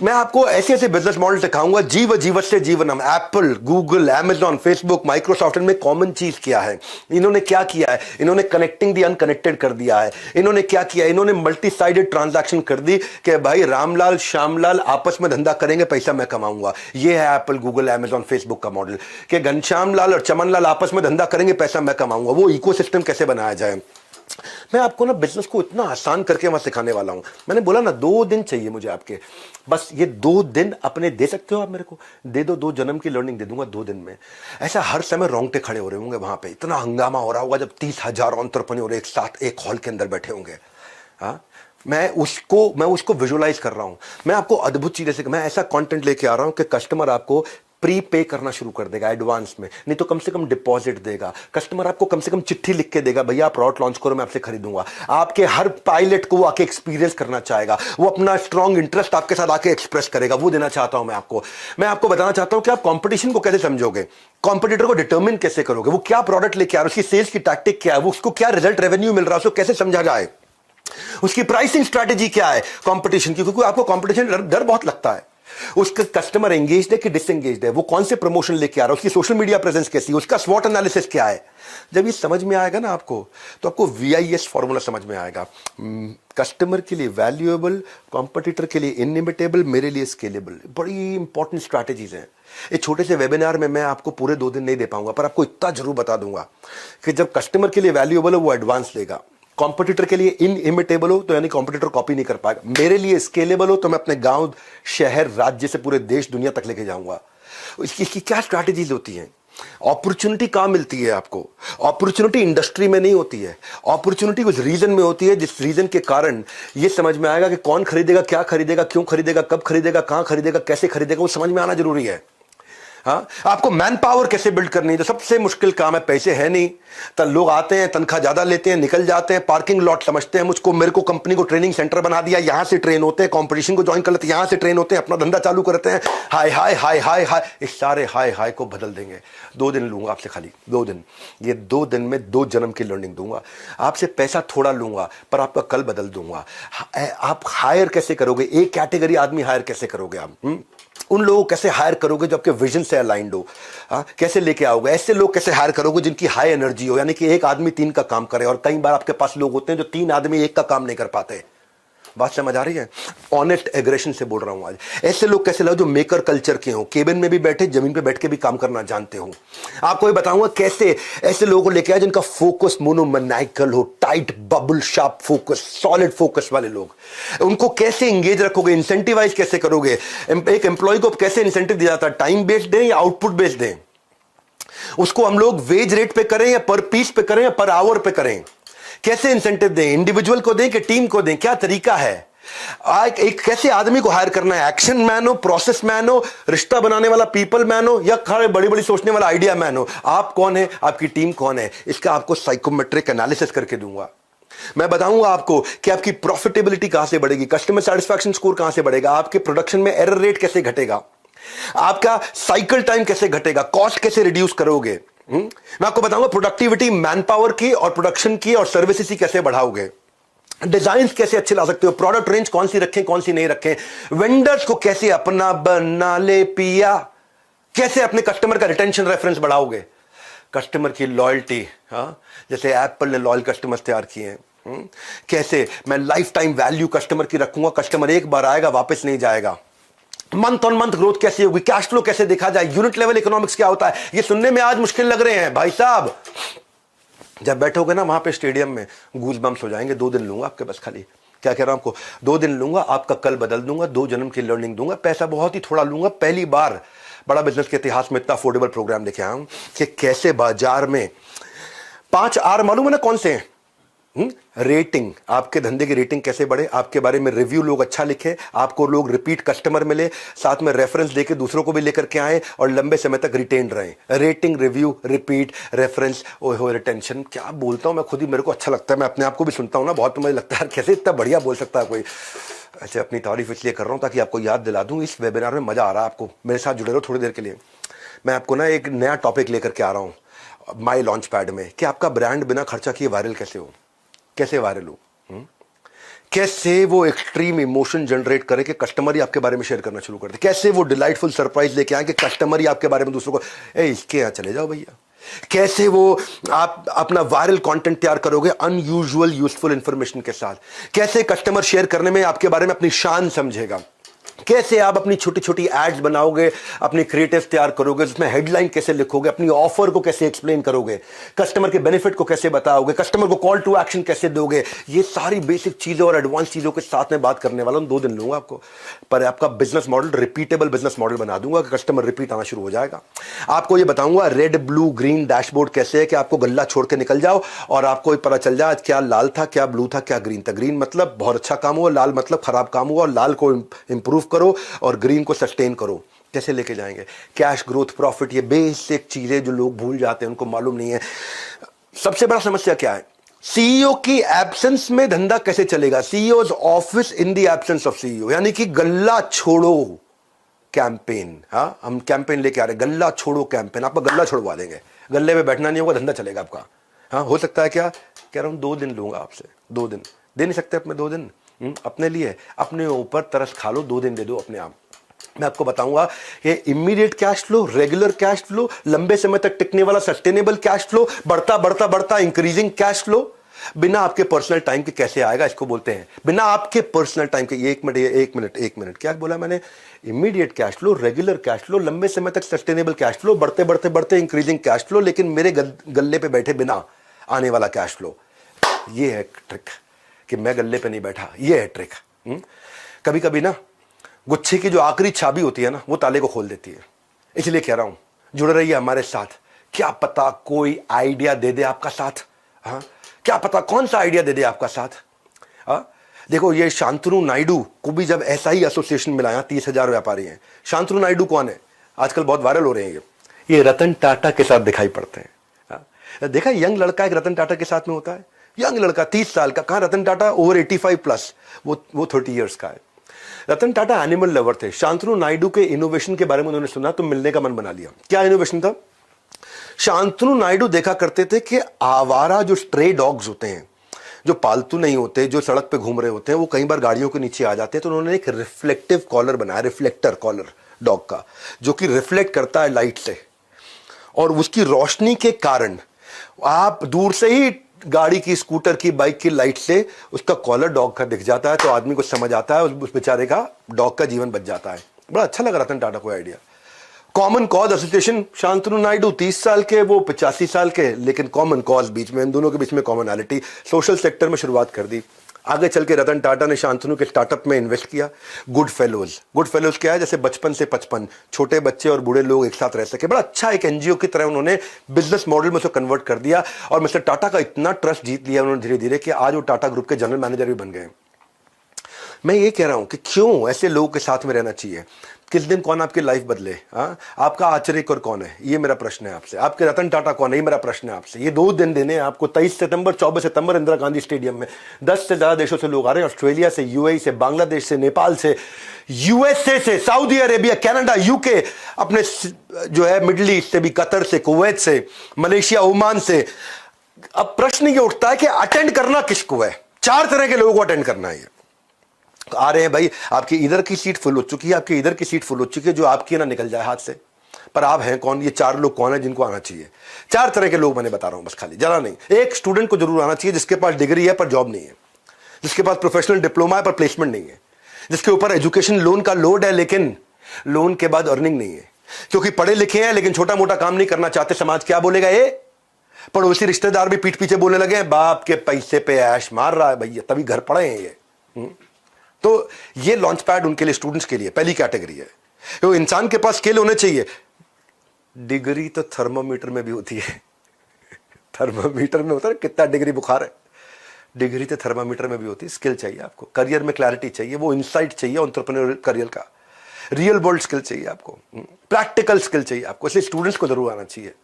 मैं आपको ऐसे ऐसे बिजनेस मॉडल सिखाऊंगा, जीवस्य जीवनम। Apple, Google, Amazon, Facebook, Microsoft में कॉमन चीज क्या है? इन्होंने क्या किया है? इन्होंने कनेक्टिंग दी अनकनेक्टेड कर दिया है। इन्होंने क्या किया? इन्होंने मल्टी साइडेड ट्रांजैक्शन कर दी कि भाई रामलाल श्यामलाल आपस में धंधा करेंगे, पैसा मैं कमाऊंगा। ये है एप्पल, गूगल, अमेजॉन, फेसबुक का मॉडल कि घनश्याम लाल और चमन लाल आपस में धंधा करेंगे, पैसा मैं कमाऊंगा। वो इकोसिस्टम कैसे बनाया जाए। मैं आपको ना बिजनेस को इतना आसान करके वहां सिखाने वाला हूं। मैंने बोला ना 2 दिन चाहिए मुझे आपके, बस ये 2 दिन अपने दे सकते हो आप मेरे को? दे दो, 2 जन्म की लर्निंग दे दूंगा 2 दिन में। ऐसा हर समय रोंगटे खड़े हो रहे होंगे वहां पे, इतना हंगामा हो रहा होगा जब 30,000 एंटरप्रेन्योर एक साथ एक हॉल के अंदर बैठे होंगे। हाँ, मैं उसको विजुअलाइज कर रहा हूं। मैं आपको अद्भुत चीजें से, मैं ऐसा कंटेंट लेके आ रहा हूं कि कस्टमर आपको प्री पे करना शुरू कर देगा एडवांस में, नहीं तो कम से कम डिपॉजिट देगा। कस्टमर आपको कम से कम चिट्ठी लिख के देगा, भैया आप प्रोडक्ट लॉन्च करो, मैं आपसे खरीदूंगा। आपके हर पायलट को आके एक्सपीरियंस करना चाहेगा, वो अपना स्ट्रॉन्ग इंटरेस्ट आपके साथ आके एक्सप्रेस करेगा। वो देना चाहता हूं मैं आपको। मैं आपको बताना चाहता हूं कि आप कंपटीशन को कैसे समझोगे, कॉम्पिटिटर को डिटर्मिन कैसे करोगे, वो क्या प्रोडक्ट लेके आ रहा है, उसकी सेल्स की टैक्टिक क्या है, वो उसको क्या रिजल्ट रेवेन्यू मिल रहा है, उसको कैसे समझा जाए, उसकी प्राइसिंग स्ट्रैटेजी क्या है कंपटीशन की। क्योंकि आपको कंपटीशन डर बहुत लगता है। उसका कस्टमर एंगेज्ड है कि डिसएंगेज्ड है, वो कौन से प्रमोशन लेके आ रहा है, उसकी सोशल मीडिया प्रेजेंस कैसी है, उसका स्वॉट एनालिसिस क्या है। जब ये समझ में आएगा ना आपको, तो आपको VIS फॉर्मूला समझ में आएगा। कस्टमर के लिए वैल्यूएबल, कॉम्पिटिटर के लिए इनइमिटेबल, मेरे लिए स्केलेबल। बड़ी इंपॉर्टेंट स्ट्रैटेजीज हैं। एक छोटे से वेबिनार में मैं आपको पूरे 2 दिन नहीं दे पाऊंगा, पर आपको इतना जरूर बता दूंगा कि जब कस्टमर के लिए वैल्यूएबल हो वो एडवांस लेगा, कॉम्पिटिटर के लिए इनइमिटेबल हो तो यानी कॉम्पिटिटर कॉपी नहीं कर पाएगा, मेरे लिए स्केलेबल हो तो मैं अपने गांव, शहर, राज्य से पूरे देश, दुनिया तक लेके जाऊंगा। इसकी क्या स्ट्रैटेजीज होती हैं? अपॉर्चुनिटी कहां मिलती है आपको? अपॉर्चुनिटी इंडस्ट्री में नहीं होती है, अपॉर्चुनिटी उस रीजन में होती है जिस रीजन के कारण ये समझ में आएगा कि कौन खरीदेगा, क्या खरीदेगा, क्यों खरीदेगा, कब खरीदेगा, कहां खरीदेगा, कैसे खरीदेगा, वो समझ में आना जरूरी है। हाँ, आपको मैन पावर कैसे बिल्ड करनी है, तो सबसे मुश्किल काम है। पैसे है नहीं तो लोग आते हैं, तनख्वाह ज्यादा लेते हैं, निकल जाते हैं, पार्किंग लॉट समझते हैं मुझको, मेरे को कंपनी को ट्रेनिंग सेंटर बना दिया, यहां से ट्रेन होते हैं, कंपटीशन को ज्वाइन कर लेते हैं, यहां से ट्रेन होते हैं, अपना धंधा चालू करते हैं। हाय हाय हाय हाय हाय, इस सारे हाय हाय को बदल देंगे। 2 दिन लूंगा आपसे, खाली 2 दिन। ये 2 दिन में 2 जन्म की लर्निंग दूंगा आपसे। पैसा थोड़ा लूंगा पर आपका कल बदल दूंगा। आप हायर कैसे करोगे? एक कैटेगरी आदमी हायर कैसे करोगे आप? उन लोगों को कैसे हायर करोगे जो आपके विजन से अलाइंड हो? कैसे लेके आओगे? ऐसे लोग कैसे हायर करोगे जिनकी हाई एनर्जी हो, यानी कि एक आदमी 3 का काम करे। और कई बार आपके पास लोग होते हैं जो 3 आदमी 1 का काम नहीं कर पाते। बात समझ आ रही है? ऑनेस्ट एग्रेशन से बोल रहा हूं आज। ऐसे लोग कैसे लाओ जो मेकर कल्चर के हो, केबिन में भी बैठे, जमीन पे बैठ के भी काम करना जानते हो। आपको ये बताऊंगा कैसे ऐसे लोगों को लेके आए जिनका फोकस मोनोमैनिकल हो, tight bubble sharp focus, solid focus वाले लोग। उनको कैसे इंगेज रखोगे, इंसेंटिवाइज कैसे करोगे? एक एम्प्लॉय को कैसे इंसेंटिव दिया जाता है? टाइम बेस्ड दें या आउटपुट बेस्ड दें? उसको हम लोग वेज रेट पे करें या पर पीस पे करें या पर आवर पे करें? कैसे इंसेंटिव दें? इंडिविजुअल को दें कि टीम को दें? क्या तरीका है? एक कैसे आदमी को हायर करना है? एक्शन मैन हो, प्रोसेस मैन हो, रिश्ता बनाने वाला पीपल मैन हो, या खड़े बड़ी बड़ी सोचने वाला आइडिया मैन हो? आप कौन है? आपकी टीम कौन है? इसका आपको साइकोमेट्रिक एनालिसिस करके दूंगा। मैं बताऊंगा आपको कि आपकी प्रॉफिटेबिलिटी कहां से बढ़ेगी, कस्टमर सेटिस्फैक्शन स्कोर कहां से बढ़ेगा, आपके प्रोडक्शन में एरर रेट कैसे घटेगा। आपका साइकिल टाइम कैसे घटेगा, कॉस्ट कैसे रिड्यूस करोगे। मैं आपको बताऊंगा प्रोडक्टिविटी मैन पावर की और प्रोडक्शन की और सर्विसेज की कैसे बढ़ाओगे, डिजाइन कैसे अच्छे ला सकते हो, प्रोडक्ट रेंज कौन सी रखें कौन सी नहीं रखें, वेंडर्स को कैसे अपना बना ले पिया, कैसे अपने कस्टमर का रिटेंशन रेफरेंस बढ़ाओगे, कस्टमर की लॉयल्टी, जैसे एप्पल ने लॉयल कस्टमर्स तैयार किए हैं, कैसे मैं लाइफ टाइम वैल्यू कस्टमर की रखूंगा, कस्टमर एक बार आएगा वापस नहीं जाएगा, मंथ ऑन मंथ ग्रोथ कैसे होगी, कैश फ्लो कैसे देखा जाए, यूनिट लेवल इकोनॉमिक्स क्या होता है। ये सुनने में आज मुश्किल लग रहे हैं भाई साहब, जब बैठोगे ना वहां पे स्टेडियम में गूज बम्स हो जाएंगे। 2 दिन लूंगा आपके बस, खाली क्या कह रहा हूं आपको, 2 दिन लूंगा, आपका कल बदल दूंगा, 2 जन्म की लर्निंग दूंगा, पैसा बहुत ही थोड़ा लूंगा। पहली बार बड़ा बिजनेस के इतिहास में इतना अफोर्डेबल प्रोग्राम लेके आया हूं कि कैसे बाजार में 5 आर मालूम है ना कौन से हैं, रेटिंग, आपके धंधे की रेटिंग कैसे बढ़े, आपके बारे में रिव्यू लोग अच्छा लिखे, आपको लोग रिपीट कस्टमर मिले, साथ में रेफरेंस देके दूसरों को भी लेकर के आए और लंबे समय तक रिटेन रहे। रेटिंग, रिव्यू, रिपीट, रेफरेंस, ओहो रिटेंशन, क्या बोलता हूं मैं खुद ही, मेरे को अच्छा लगता है, मैं अपने आप को भी सुनता हूं ना बहुत, तो मुझे लगता है कैसे इतना बढ़िया बोल सकता है कोई। अच्छा, अपनी तारीफ इसलिए कर रहा हूं ताकि आपको याद दिला दूं, इस वेबिनार में मजा आ रहा है आपको, मेरे साथ जुड़े रहो थोड़ी देर के लिए। मैं आपको ना एक नया टॉपिक लेकर के आ रहा हूं माई लॉन्च पैड में, कि आपका ब्रांड बिना खर्चा किए वायरल कैसे हो, कैसे वायरल हो, कैसे वो एक्सट्रीम इमोशन जनरेट करे कि कस्टमर ही आपके बारे में शेयर करना शुरू कर दे, कैसे वो डिलाइटफुल सरप्राइज लेके आए कि कस्टमर ही आपके बारे में दूसरों को, इसके यहां चले जाओ भैया, कैसे वो आप अपना वायरल कंटेंट तैयार करोगे अनयूजुअल यूजफुल इंफॉर्मेशन के साथ, कैसे कस्टमर शेयर करने में आपके बारे में अपनी शान समझेगा, कैसे आप अपनी छोटी छोटी एड्स बनाओगे, अपनी क्रिएटिव तैयार करोगे, उसमें हेडलाइन कैसे लिखोगे, अपनी ऑफर को कैसे एक्सप्लेन करोगे, कस्टमर के बेनिफिट को कैसे बताओगे, कस्टमर को कॉल टू एक्शन कैसे दोगे, ये सारी बेसिक चीजें और एडवांस चीजों के साथ में बात करने वाला हूं। 2 दिन लूंगा आपको, पर आपका business model repeatable business model बना दूंगा कि कस्टमर रिपीट आना शुरू हो जाएगा। आपको ये बताऊंगा रेड ब्लू ग्रीन डैशबोर्ड कैसे है कि आपको गल्ला छोड़ के निकल जाओ और आपको पता चल जाए आज क्या लाल था, क्या ब्लू था, क्या ग्रीन था। ग्रीन मतलब बहुत अच्छा काम हुआ, लाल मतलब खराब काम हुआ, और लाल को इंप्रूव करो और ग्रीन को सस्टेन करो। कैसे लेके जाएंगे, कैश ग्रोथ, प्रॉफिट, ये बेसिक चीजें जो लोग भूल जाते हैं, उनको मालूम नहीं है। सबसे बड़ा समस्या क्या है, सीईओ की एब्सेंस में धंधा कैसे चलेगा, CEOs office in the absence of CEO, यानी कि गल्ला छोड़ो कैंपेन। हम कैंपेन लेके आ रहे, गल्ला छोड़ो कैंपेन, आपका गल्ला छोड़वा देंगे, गल्ले में बैठना नहीं होगा, धंधा चलेगा आपका। हो सकता है क्या, कह रहा हूं 2 दिन लूंगा आपसे, 2 दिन दे नहीं सकते अपने 2 दिन अपने लिए, अपने ऊपर तरस खा लो, 2 दिन दे दो अपने आप। मैं आपको बताऊंगा ये immediate cash flow, regular cash flow, लंबे समय तक टिकने वाला सस्टेनेबल कैश फ्लो, बढ़ता बढ़ता बढ़ता इंक्रीजिंग कैश फ्लो, बिना आपके पर्सनल टाइम के कैसे आएगा, इसको बोलते हैं बिना आपके पर्सनल टाइम के। एक मिनट क्या बोला मैंने, immediate cash flow, regular cash flow, लंबे समय तक सस्टेनेबल कैश फ्लो, बढ़ते बढ़ते बढ़ते इंक्रीजिंग कैश फ्लो, लेकिन मेरे गल्ले पे बैठे बिना आने वाला कैश फ्लो। ये है ट्रिक कि मैं गल्ले पे नहीं बैठा, ये है ट्रिक। कभी कभी ना गुच्छे की जो आखिरी चाबी होती है ना, वो ताले को खोल देती है। इसलिए कह रहा हूं जुड़े रहिए हमारे साथ, क्या पता कोई आइडिया दे दे आपका साथ। क्या पता कौन सा आइडिया दे दे आपका साथ। देखो ये शांतनु नायडू को भी जब ऐसा ही एसोसिएशन मिलाया, 30,000 व्यापारी हैं। शांतनु नायडू कौन है, आजकल बहुत वायरल हो रहे हैं, ये रतन टाटा के साथ दिखाई पड़ते हैं। देखा यंग लड़का एक रतन टाटा के साथ में होता है, यंग लड़का 30 साल का, कहां रतन टाटा ओवर 85 प्लस, वो 30 इयर्स का है। रतन टाटा एनिमल लवर थे। शांतनु नायडू के इनोवेशन के बारे में उन्होंने सुना तो मिलने का मन बना लिया। क्या इनोवेशन था, शांतनु नायडू देखा करते थे कि आवारा जो स्ट्रे डॉग्स होते हैं, जो पालतू नहीं होते, जो सड़क पे घूम रहे होते हैं, वो कई बार गाड़ियों के नीचे आ जाते हैं, तो उन्होंने एक रिफ्लेक्टिव कॉलर बनाया, रिफ्लेक्टर कॉलर डॉग का, जो कि रिफ्लेक्ट करता है लाइट से, और उसकी रोशनी के कारण आप दूर से ही गाड़ी की, स्कूटर की, बाइक की लाइट से उसका कॉलर डॉग का दिख जाता है, तो आदमी को समझ आता है, उस बेचारे का डॉग का जीवन बच जाता है। बड़ा अच्छा लगा रतन टाटा को idea. Common cause association, Shantanu Naidu 30 साल के, वो 85 साल के, लेकिन कॉमन कॉज बीच में, इन दोनों के बीच में कॉमनैलिटी, सोशल सेक्टर में शुरुआत कर दी। आगे चल के रतन टाटा ने शांतनु के स्टार्टअप में इन्वेस्ट किया, गुड फेलोज। गुड फेलोज क्या है, जैसे बचपन से 55 छोटे बच्चे और बूढ़े लोग एक साथ रह सके। बड़ा अच्छा एक एनजीओ की तरह उन्होंने बिजनेस मॉडल में उसको कन्वर्ट कर दिया, और मिस्टर टाटा का इतना ट्रस्ट जीत लिया उन्होंने धीरे धीरे कि आज वो टाटा ग्रुप के जनरल मैनेजर भी बन गए। मैं ये कह रहा हूं कि क्यों ऐसे लोगों के साथ में रहना चाहिए। किस दिन कौन आपकी लाइफ बदले? आपका आचर्यकर कौन है, ये मेरा प्रश्न है आपसे। आपके रतन टाटा कौन है, ये मेरा प्रश्न है आपसे। ये 2 दिन देने हैं आपको, 23 सितंबर 24 सितंबर इंदिरा गांधी स्टेडियम में 10 से ज्यादा देशों से लोग आ रहे हैं, ऑस्ट्रेलिया से, यूएई से, बांग्लादेश से, नेपाल से, यूएसए से, सऊदी अरेबिया, कनाडा, यूके, अपने जो है मिडिल ईस्ट से भी, कतर से, कुवैत से, मलेशिया, ओमान से। अब प्रश्न ये उठता है कि अटेंड करना किसको है? 4 तरह के लोगों को अटेंड करना है। आ रहे हैं भाई, आपकी इधर की सीट फुल हो चुकी है, आपकी इधर की सीट फुल हो चुकी है, जो आपकी ना निकल जाए हाथ से। पर आप हैं कौन? ये 4 लोग कौन है जिनको आना चाहिए? 4 तरह के लोग मैंने बता रहा हूं, बस खाली जरा नहीं। एक स्टूडेंट को जरूर आना चाहिए जिसके पास डिग्री है पर जॉब नहीं है, जिसके पास प्रोफेशनल डिप्लोमा है पर प्लेसमेंट नहीं है, जिसके ऊपर एजुकेशन लोन का लोड है लेकिन लोन के बाद अर्निंग नहीं है, क्योंकि पढ़े लिखे हैं लेकिन छोटा मोटा काम नहीं करना चाहते। समाज क्या बोलेगा? ये पड़ोसी रिश्तेदार भी पीठ पीछे बोलने लगे हैं, बाप के पैसे पे ऐश मार रहा है भैया, तभी घर पड़े हैं ये। तो ये लॉन्च पैड उनके लिए, स्टूडेंट्स के लिए पहली कैटेगरी है। तो इंसान के पास स्किल होने चाहिए। डिग्री तो थर्मोमीटर में भी होती है। थर्मोमीटर में होता है कितना डिग्री बुखार है, डिग्री तो थर्मोमीटर में भी होती है। स्किल चाहिए आपको, करियर में क्लैरिटी चाहिए, वो इनसाइट चाहिए एंटरप्रेन्योर करियर का, रियल वर्ल्ड स्किल चाहिए आपको, प्रैक्टिकल स्किल चाहिए आपको। इसलिए स्टूडेंट्स को जरूर आना चाहिए।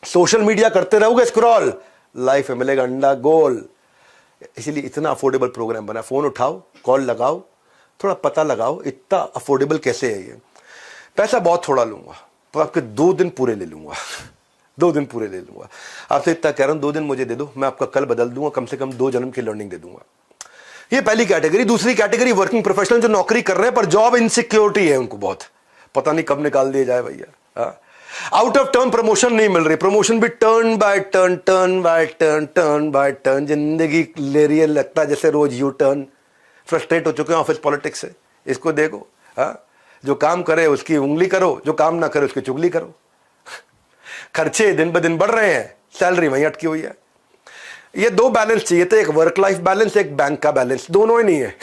सोशल मीडिया करते रहोगे स्क्रॉल, लाइफ में मिलेगा अंडा गोल। इसीलिए इतना अफोर्डेबल प्रोग्राम बना। फोन उठाओ, कॉल लगाओ, थोड़ा पता लगाओ इतना अफोर्डेबल कैसे है ये। पैसा बहुत थोड़ा लूंगा, तो आपके 2 दिन पूरे ले लूंगा। 2 दिन पूरे ले लूंगा आपसे, इतना कह रहा हूं। 2 दिन मुझे दे दो, मैं आपका कल बदल दूंगा, कम से कम 2 जन्म की लर्निंग दे दूंगा। ये पहली कैटेगरी। दूसरी कैटेगरी वर्किंग प्रोफेशनल, जो नौकरी कर रहे हैं पर जॉब इनसिक्योरिटी है उनको बहुत, पता नहीं कब निकाल दिया जाए भैया। आउट ऑफ टर्न प्रमोशन नहीं मिल रही, प्रमोशन भी turn by turn, turn by turn, turn by turn. जिंदगी ले रही है, लगता है जैसे रोज यू टर्न। फ्रस्ट्रेट हो चुके हैं ऑफिस पॉलिटिक्स से। इसको देखो, जो काम करे उसकी उंगली करो, जो काम ना करे उसकी चुगली करो। खर्चे दिन ब दिन बढ़ रहे हैं, सैलरी वहीं अटकी हुई है। ये 2 बैलेंस चाहिए थे, एक वर्क लाइफ बैलेंस, एक बैंक का बैलेंस। दोनों ही नहीं है।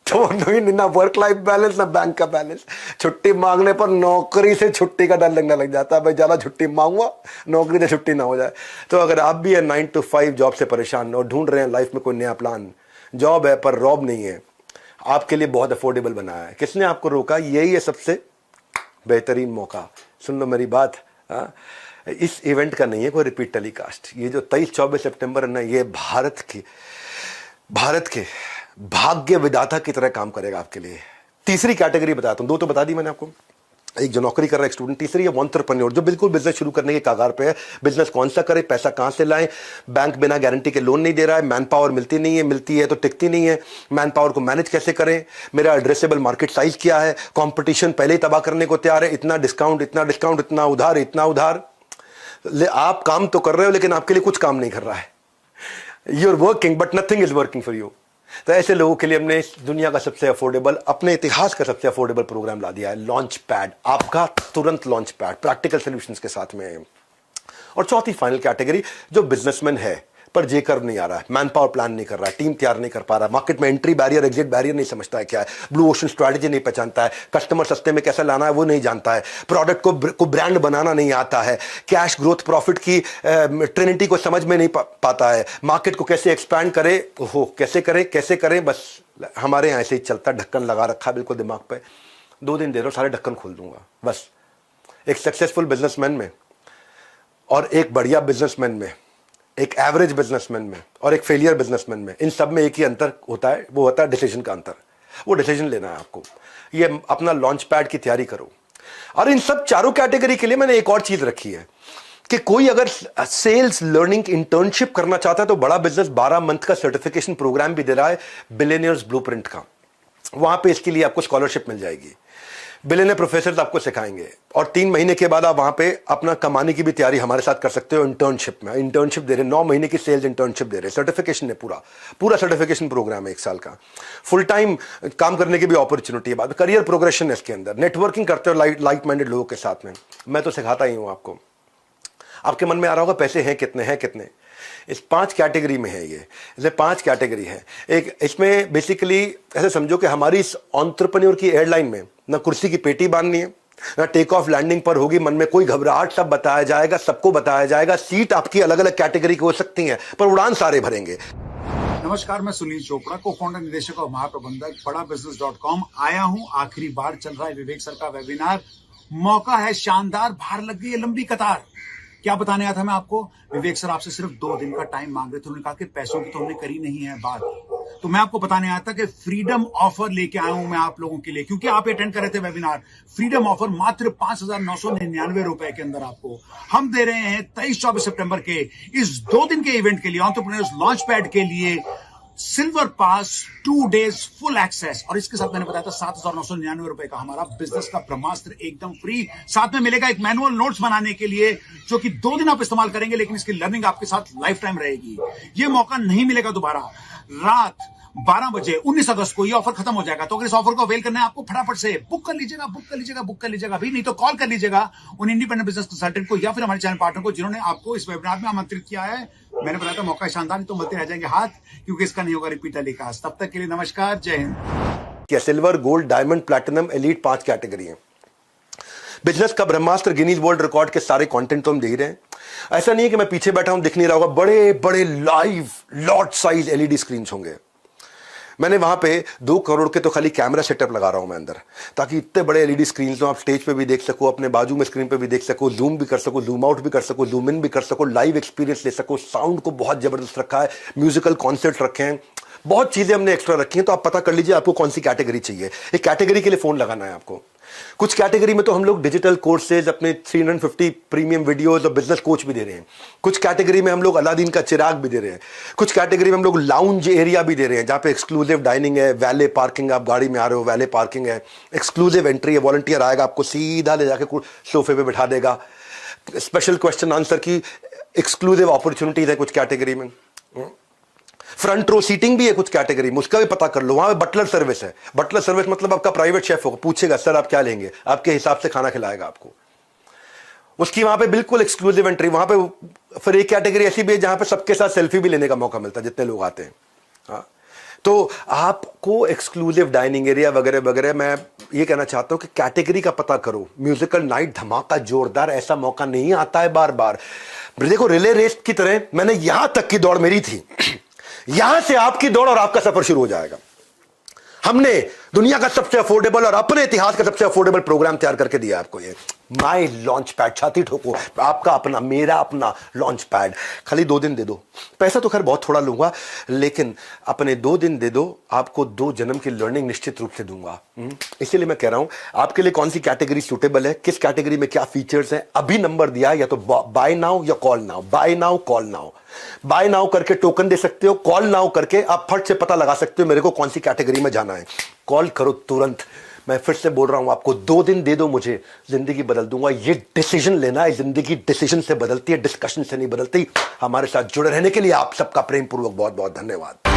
दोनों ही नहीं, ना वर्क लाइफ बैलेंस ना बैंक का बैलेंस। छुट्टी मांगने पर नौकरी से छुट्टी का डर लगने लग जाता है, भाई ज्यादा छुट्टी मांगूंगा नौकरी से छुट्टी ना हो जाए। तो अगर आप भी 9 to 5 जॉब से परेशान और ढूंढ रहे हैं लाइफ में कोई नया प्लान, जॉब है पर रॉब नहीं है, आपके लिए बहुत अफोर्डेबल बनाया है। किसने आपको रोका? यही है सबसे बेहतरीन मौका। सुन लो मेरी बात, इस इवेंट का नहीं है कोई रिपीट टेलीकास्ट। ये जो 23-24 सितंबर है ना, ये भारत के भाग्य विधाता की तरह काम करेगा आपके लिए। तीसरी कैटेगरी बताता हूं, 2 तो बता दी मैंने आपको, एक जो नौकरी कर रहा है एक स्टूडेंट, तीसरी है एंटरप्रेन्योर, जो बिल्कुल बिजनेस शुरू करने के कागार पे है। बिजनेस कौन सा करे, पैसा कहां से लाएं, बैंक बिना गारंटी के लोन नहीं दे रहा है, मैन पावर मिलती नहीं है, मिलती है तो टिकती नहीं है, मैन पावर को मैनेज कैसे करें, मेरा एड्रेसेबल मार्केट साइज क्या है, कंपटीशन पहले ही तबाह करने को तैयार है, इतना डिस्काउंट, इतना डिस्काउंट, इतना उधार, इतना उधार। आप काम तो कर रहे हो लेकिन आपके लिए कुछ काम नहीं कर रहा है। You are working but nothing is working for you. तो ऐसे लोगों के लिए हमने इस दुनिया का सबसे अफोर्डेबल, अपने इतिहास का सबसे अफोर्डेबल प्रोग्राम ला दिया है, लॉन्च पैड। आपका तुरंत लॉन्च पैड प्रैक्टिकल सॉल्यूशंस के साथ में। और चौथी फाइनल कैटेगरी, जो बिजनेसमैन है पर जे कर्व नहीं आ रहा है, मैन पावर प्लान नहीं कर रहा है, टीम तैयार नहीं कर पा रहा, मार्केट में एंट्री बैरियर एग्जिट बैरियर नहीं समझता है क्या है, ब्लू ओशन स्ट्रैटेजी नहीं पहचानता है, कस्टमर सस्ते में कैसे लाना है वो नहीं जानता है, प्रोडक्ट को ब्रांड बनाना नहीं आता है, कैश ग्रोथ प्रॉफिट की ट्रिनिटी को समझ में नहीं पाता है, मार्केट को कैसे एक्सपैंड करे, कैसे करें, बस हमारे यहाँ ऐसे ही चलता, ढक्कन लगा रखा है बिल्कुल दिमाग पे। 2 दिन दे रहा हूं, सारे ढक्कन खोल दूंगा बस। एक सक्सेसफुल बिजनेसमैन में और एक बढ़िया बिजनेसमैन में, एक एवरेज बिजनेसमैन में और एक फेलियर बिजनेसमैन में, इन सब में एक ही अंतर होता है, वो होता है डिसीजन का अंतर। वो डिसीजन लेना है आपको। ये अपना लॉन्च पैड की तैयारी करो। और इन सब चारों कैटेगरी के लिए मैंने एक और चीज रखी है कि कोई अगर सेल्स लर्निंग इंटर्नशिप करना चाहता है तो बड़ा बिजनेस 12 मंथ का सर्टिफिकेशन प्रोग्राम भी दे रहा है, बिलियनियर्स ब्लूप्रिंट का। वहां पे इसके लिए आपको स्कॉलरशिप मिल जाएगी, बिलियनियर प्रोफेसर आपको सिखाएंगे और 3 महीने के बाद आप वहां पे अपना कमाने की भी तैयारी हमारे साथ कर सकते हो। इंटर्नशिप में इंटर्नशिप दे रहे, 9 महीने की सेल्स इंटर्नशिप दे रहे, सर्टिफिकेशन है, पूरा सर्टिफिकेशन प्रोग्राम है 1 साल का, फुल टाइम काम करने की भी अपॉर्चुनिटी है, बाद करियर प्रोग्रेशन है इसके अंदर, नेटवर्किंग करते हो लाइक माइंडेड लोगों के साथ में। मैं तो सिखाता ही हूं आपको। आपके मन में आ रहा होगा पैसे हैं कितने, इस 5 कैटेगरी में है। ये इसमें 5 कैटेगरी है। एक इसमें बेसिकली ऐसे समझो कि हमारी इस एंटरप्रेन्योर की एयरलाइन में ना कुर्सी की पेटी बांधनी है, ना टेक ऑफ लैंडिंग पर होगी मन में कोई घबराहट, सब बताया जाएगा, सबको बताया जाएगा। सीट आपकी अलग अलग कैटेगरी की हो सकती हैं पर उड़ान सारे भरेंगे। नमस्कार, मैं सुनील चोपड़ा, को फाउंडर, निदेशक और महाप्रबंधक बड़ाबिजनेस.com आया हूं। आखिरी बार चल रहा है विवेक सर का वेबिनार। मौका है शानदार, बाहर लग गई है लंबी कतार। क्या बताने आया था मैं आपको? विवेक सर आपसे सिर्फ 2 दिन का टाइम मांग रहे थे। उन्होंने कहा कि पैसों की तो हमने करी नहीं है बात। तो मैं आपको बताने आया था कि फ्रीडम ऑफर लेके आया हूं मैं आप लोगों के लिए, क्योंकि आप अटेंड कर रहे थे वेबिनार। फ्रीडम ऑफर मात्र 5,999 रुपए के अंदर आपको हम दे रहे हैं 23-24 सितंबर के इस 2 दिन के इवेंट के लिए, एंटरप्रेन्योर्स लॉन्च पैड के लिए सिल्वर पास 2 डेज फुल एक्सेस। और इसके साथ मैंने बताया था 7,999 रुपए का हमारा बिजनेस का ब्रह्मास्त्र एकदम फ्री। साथ में मिलेगा एक मैनुअल नोट्स बनाने के लिए, जो कि 2 दिन आप इस्तेमाल करेंगे, लेकिन इसकी लर्निंग आपके साथ लाइफ टाइम रहेगी। ये मौका नहीं मिलेगा दोबारा। रात 12 बजे 19 अगस्त को ये ऑफर खत्म हो जाएगा। तो अगर इस ऑफर को अवेल करना है आपको, फटाफट से बुक कर लीजिएगा अभी, नहीं तो कॉल कर लीजिएगा उन इंडिपेंडेंट बिजनेस कंसल्टेंट को या फिर हमारे चैनल पार्टनर को जिन्होंने आपको इस वेबिनार में आमंत्रित किया है। मैंने बताया था मौका शानदार, नहीं तो मिलते रह जाएंगे हाथ, क्योंकि इसका नहीं होगा रिपीट टेलीकास्ट। तब तक के लिए नमस्कार, जय हिंद। क्या silver, gold, diamond, platinum, elite 5 category है। बिजनेस का ब्रह्मास्त्र, गिनीज वर्ल्ड रिकॉर्ड के सारे कंटेंट तो हम दे ही रहे हैं। ऐसा नहीं है कि मैं पीछे बैठा हूं दिख नहीं रहा होगा। बड़े बड़े live lot size LED screen होंगे। मैंने वहां पे 2 करोड़ के तो खाली कैमरा सेटअप लगा रहा हूं मैं अंदर, ताकि इतने बड़े एलईडी स्क्रीन हो, आप स्टेज पे भी देख सको, अपने बाजू में स्क्रीन पे भी देख सको, जूम भी कर सको, जूम आउट भी कर सको, जूम इन भी कर सको, लाइव एक्सपीरियंस ले सको। साउंड को बहुत जबरदस्त रखा है, म्यूजिकल कॉन्सर्ट रखे हैं, बहुत चीजें हमने एक्स्ट्रा रखी हैं। तो आप पता कर लीजिए आपको कौन सी कैटेगरी चाहिए। एक कैटेगरी के लिए फोन लगाना है आपको। कुछ कैटेगरी में तो हम लोग डिजिटल कोर्सेज, अपने 350 प्रीमियम वीडियोस और बिजनेस कोच भी दे रहे हैं। कुछ कैटेगरी में हम लोग अलादीन का चिराग भी दे रहे हैं। कुछ कैटेगरी में हम लोग लाउंज एरिया भी दे रहे हैं, जहां पे एक्सक्लूसिव डाइनिंग है, वैले पार्किंग, आप गाड़ी में आ रहे हो वैले पार्किंग है, एक्सक्लूसिव एंट्री है, वॉलंटियर आएगा आपको सीधा ले जाके सोफे पे बिठा देगा। स्पेशल क्वेश्चन आंसर की एक्सक्लूसिव अपॉर्चुनिटीज है कुछ कैटेगरी में। फ्रंट रो सीटिंग भी है कुछ कैटेगरी में, उसका भी पता कर लो। वहां पे बटलर सर्विस है। बटलर सर्विस मतलब आपका प्राइवेट शेफ होगा, पूछेगा सर आप क्या लेंगे, आपके हिसाब से खाना खिलाएगा आपको। उसकी वहां पे बिल्कुल एक्सक्लूसिव एंट्री। वहां पे फिर एक कैटेगरी ऐसी भी है जहां पे सबके साथ सेल्फी भी लेने का मौका मिलता है जितने लोग आते हैं। हाँ, तो आपको एक्सक्लूसिव डाइनिंग एरिया वगैरह वगैरह। मैं ये कहना चाहता हूं कि कैटेगरी का पता करो। म्यूजिकल नाइट धमाका जोरदार, ऐसा मौका नहीं आता है बार बार। देखो रिले रेस की तरह मैंने यहां तक की दौड़ मेरी थी, यहां से आपकी दौड़ और आपका सफर शुरू हो जाएगा। हमने दुनिया का सबसे अफोर्डेबल और अपने इतिहास का सबसे अफोर्डेबल प्रोग्राम तैयार करके दिया आपको। ये माई लॉन्च पैड, छाती ठोको, आपका अपना, मेरा अपना लॉन्च पैड। खाली 2 दिन दे दो। पैसा तो खैर बहुत थोड़ा लूंगा, लेकिन अपने 2 दिन दे दो, आपको 2 जन्म की लर्निंग निश्चित रूप से दूंगा। इसीलिए मैं कह रहा हूं आपके लिए कौन सी कैटेगरी सूटेबल है, किस कैटेगरी में क्या फीचर्स हैं। अभी नंबर दिया है, या तो बाय नाउ या call now. Buy now, call now. Buy now करके टोकन दे सकते हो, कॉल नाउ करके आप फट से पता लगा सकते हो मेरे को कौन सी कैटेगरी में जाना है। कॉल करो तुरंत। मैं फिर से बोल रहा हूं आपको, 2 दिन दे दो मुझे, जिंदगी बदल दूंगा। ये डिसीजन लेना है, जिंदगी डिसीजन से बदलती है, डिस्कशन से नहीं बदलती। हमारे साथ जुड़े रहने के लिए आप सबका प्रेम पूर्वक बहुत बहुत धन्यवाद।